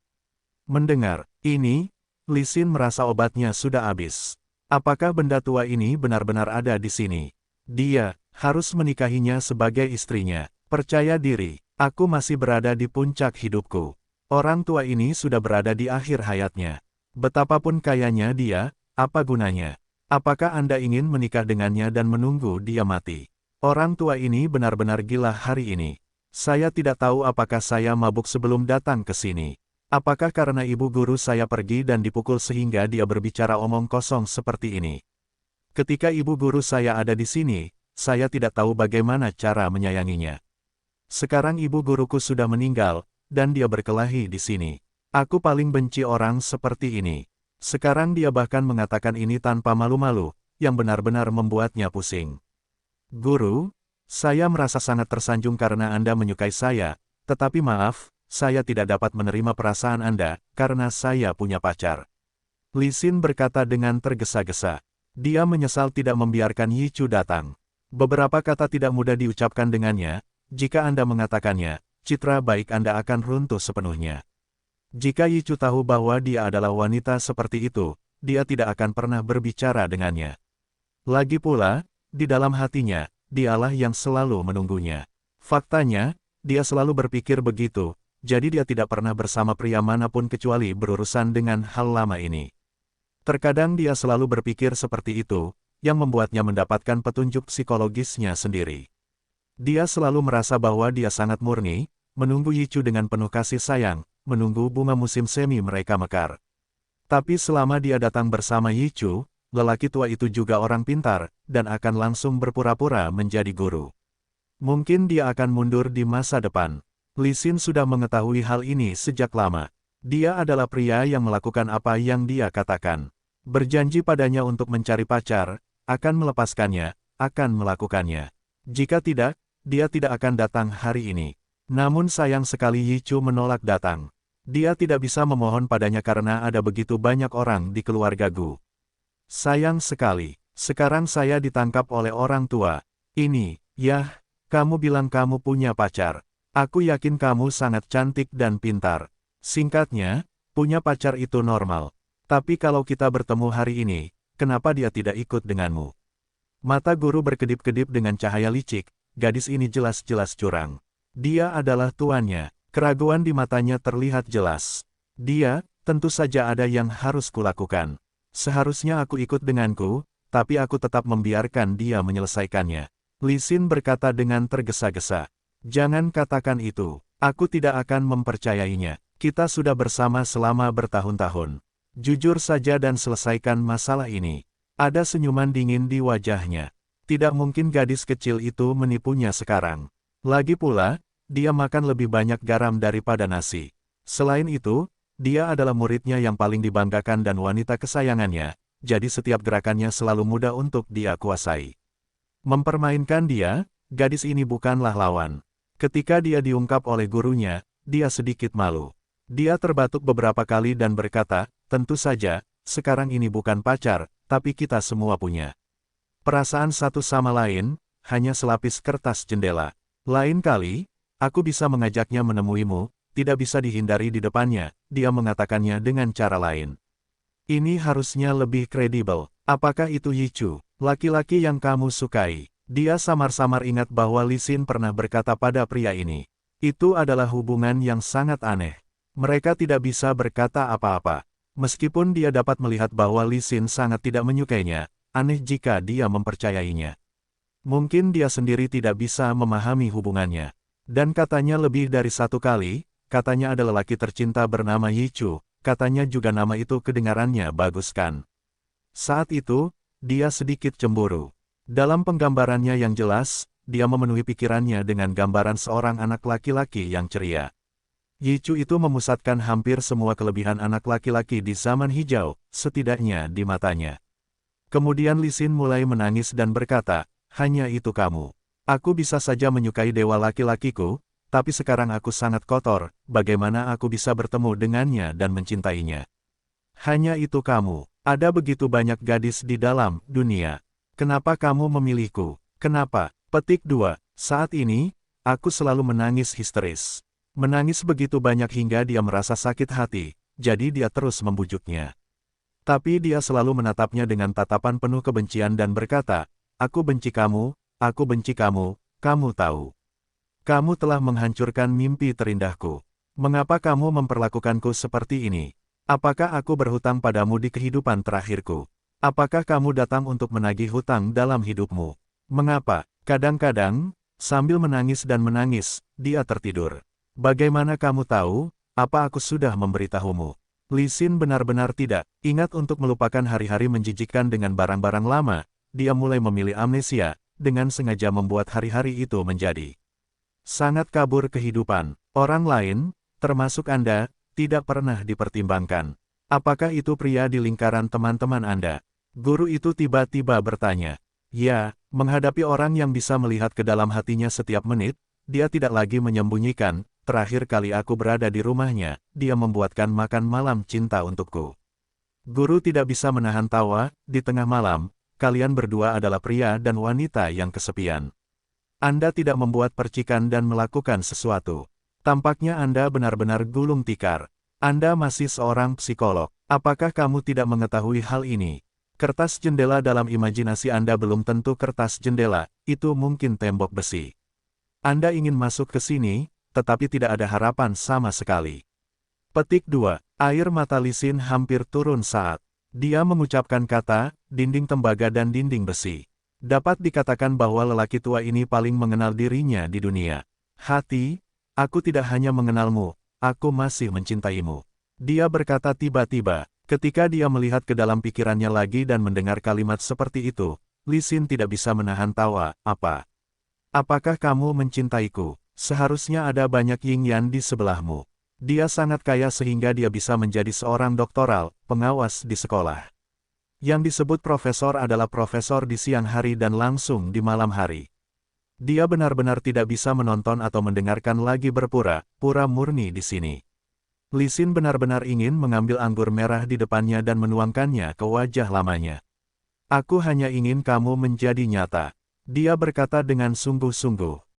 Mendengar ini, Li Xin merasa obatnya sudah habis. Apakah benda tua ini benar-benar ada di sini? Dia harus menikahinya sebagai istrinya. Percaya diri, aku masih berada di puncak hidupku. Orang tua ini sudah berada di akhir hayatnya. Betapapun kayanya dia, apa gunanya? Apakah Anda ingin menikah dengannya dan menunggu dia mati? Orang tua ini benar-benar gila hari ini. Saya tidak tahu apakah saya mabuk sebelum datang ke sini. Apakah karena ibu guru saya pergi dan dipukul sehingga dia berbicara omong kosong seperti ini? Ketika ibu guru saya ada di sini, saya tidak tahu bagaimana cara menyayanginya. Sekarang ibu guruku sudah meninggal, dan dia berkelahi di sini. Aku paling benci orang seperti ini. Sekarang dia bahkan mengatakan ini tanpa malu-malu, yang benar-benar membuatnya pusing. Guru, saya merasa sangat tersanjung karena Anda menyukai saya, tetapi maaf, saya tidak dapat menerima perasaan Anda, karena saya punya pacar. Li Xin berkata dengan tergesa-gesa. Dia menyesal tidak membiarkan Yi Chu datang. Beberapa kata tidak mudah diucapkan dengannya, jika Anda mengatakannya, citra baik Anda akan runtuh sepenuhnya. Jika Yi Chu tahu bahwa dia adalah wanita seperti itu, dia tidak akan pernah berbicara dengannya. Lagi pula, di dalam hatinya, dialah yang selalu menunggunya. Faktanya, dia selalu berpikir begitu, jadi dia tidak pernah bersama pria manapun kecuali berurusan dengan hal lama ini. Terkadang dia selalu berpikir seperti itu, yang membuatnya mendapatkan petunjuk psikologisnya sendiri. Dia selalu merasa bahwa dia sangat murni, menunggu Yi Chu dengan penuh kasih sayang, menunggu bunga musim semi mereka mekar. Tapi selama dia datang bersama Yi Chu, lelaki tua itu juga orang pintar, dan akan langsung berpura-pura menjadi guru. Mungkin dia akan mundur di masa depan. Li Xin sudah mengetahui hal ini sejak lama. Dia adalah pria yang melakukan apa yang dia katakan. Berjanji padanya untuk mencari pacar, akan melepaskannya, akan melakukannya. Jika tidak, dia tidak akan datang hari ini. Namun sayang sekali Yi Chu menolak datang. Dia tidak bisa memohon padanya karena ada begitu banyak orang di keluarga Gu. Sayang sekali, sekarang saya ditangkap oleh orang tua. Ini, yah, kamu bilang kamu punya pacar. Aku yakin kamu sangat cantik dan pintar. Singkatnya, punya pacar itu normal. Tapi kalau kita bertemu hari ini, kenapa dia tidak ikut denganmu? Mata guru berkedip-kedip dengan cahaya licik, gadis ini jelas-jelas curang. Dia adalah tuannya. Keraguan di matanya terlihat jelas. Dia, tentu saja ada yang harus kulakukan. Seharusnya aku ikut denganku, tapi aku tetap membiarkan dia menyelesaikannya. Li Xin berkata dengan tergesa-gesa. Jangan katakan itu. Aku tidak akan mempercayainya. Kita sudah bersama selama bertahun-tahun. Jujur saja dan selesaikan masalah ini. Ada senyuman dingin di wajahnya. Tidak mungkin gadis kecil itu menipunya sekarang. Lagi pula, dia makan lebih banyak garam daripada nasi. Selain itu, dia adalah muridnya yang paling dibanggakan dan wanita kesayangannya, jadi setiap gerakannya selalu mudah untuk dia kuasai. Mempermainkan dia, gadis ini bukanlah lawan. Ketika dia diungkap oleh gurunya, dia sedikit malu. Dia terbatuk beberapa kali dan berkata, tentu saja, sekarang ini bukan pacar, tapi kita semua punya perasaan satu sama lain, hanya selapis kertas jendela. Lain kali, aku bisa mengajaknya menemuimu, tidak bisa dihindari di depannya, dia mengatakannya dengan cara lain. Ini harusnya lebih kredibel. Apakah itu Yichu, laki-laki yang kamu sukai? Dia samar-samar ingat bahwa Li Xin pernah berkata pada pria ini. Itu adalah hubungan yang sangat aneh. Mereka tidak bisa berkata apa-apa. Meskipun dia dapat melihat bahwa Li Xin sangat tidak menyukainya, aneh jika dia mempercayainya. Mungkin dia sendiri tidak bisa memahami hubungannya. Dan katanya lebih dari satu kali, katanya ada lelaki tercinta bernama Yichu, katanya juga nama itu kedengarannya bagus kan. Saat itu, dia sedikit cemburu. Dalam penggambarannya yang jelas, dia memenuhi pikirannya dengan gambaran seorang anak laki-laki yang ceria. Yichu itu memusatkan hampir semua kelebihan anak laki-laki di zaman hijau, setidaknya di matanya. Kemudian Li Xin mulai menangis dan berkata, hanya itu kamu. Aku bisa saja menyukai dewa laki-lakiku, tapi sekarang aku sangat kotor, bagaimana aku bisa bertemu dengannya dan mencintainya? Hanya itu kamu. Ada begitu banyak gadis di dalam dunia. Kenapa kamu memilihku? Kenapa? Petik 2. Saat ini, aku selalu menangis histeris. Menangis begitu banyak hingga dia merasa sakit hati, jadi dia terus membujuknya. Tapi dia selalu menatapnya dengan tatapan penuh kebencian dan berkata, aku benci kamu, kamu tahu. Kamu telah menghancurkan mimpi terindahku. Mengapa kamu memperlakukanku seperti ini? Apakah aku berhutang padamu di kehidupan terakhirku? Apakah kamu datang untuk menagih hutang dalam hidupmu? Mengapa? Kadang-kadang, sambil menangis dan menangis, dia tertidur. Bagaimana kamu tahu, apa aku sudah memberitahumu? Li Xin benar-benar tidak ingat untuk melupakan hari-hari menjijikkan dengan barang-barang lama. Dia mulai memilih amnesia, dengan sengaja membuat hari-hari itu menjadi sangat kabur kehidupan. Orang lain, termasuk Anda, tidak pernah dipertimbangkan. Apakah itu pria di lingkaran teman-teman Anda? Guru itu tiba-tiba bertanya. Ya, menghadapi orang yang bisa melihat ke dalam hatinya setiap menit, dia tidak lagi menyembunyikan. Terakhir kali aku berada di rumahnya, dia membuatkan makan malam cinta untukku. Guru tidak bisa menahan tawa, di tengah malam, kalian berdua adalah pria dan wanita yang kesepian. Anda tidak membuat percikan dan melakukan sesuatu. Tampaknya Anda benar-benar gulung tikar. Anda masih seorang psikolog. Apakah kamu tidak mengetahui hal ini? Kertas jendela dalam imajinasi Anda belum tentu kertas jendela, itu mungkin tembok besi. Anda ingin masuk ke sini, tetapi tidak ada harapan sama sekali. Petik 2. Air mata Li Xin hampir turun saat dia mengucapkan kata, dinding tembaga dan dinding besi. Dapat dikatakan bahwa lelaki tua ini paling mengenal dirinya di dunia. Hati, aku tidak hanya mengenalmu, aku masih mencintaimu. Dia berkata tiba-tiba, ketika dia melihat ke dalam pikirannya lagi dan mendengar kalimat seperti itu, Li Xin tidak bisa menahan tawa. Apakah kamu mencintaiku? Seharusnya ada banyak yin-yang di sebelahmu. Dia sangat kaya sehingga dia bisa menjadi seorang doktoral, pengawas di sekolah. Yang disebut profesor adalah profesor di siang hari dan langsung di malam hari. Dia benar-benar tidak bisa menonton atau mendengarkan lagi berpura-pura murni di sini. Li Xin benar-benar ingin mengambil anggur merah di depannya dan menuangkannya ke wajah lamanya. Aku hanya ingin kamu menjadi nyata. Dia berkata dengan sungguh-sungguh.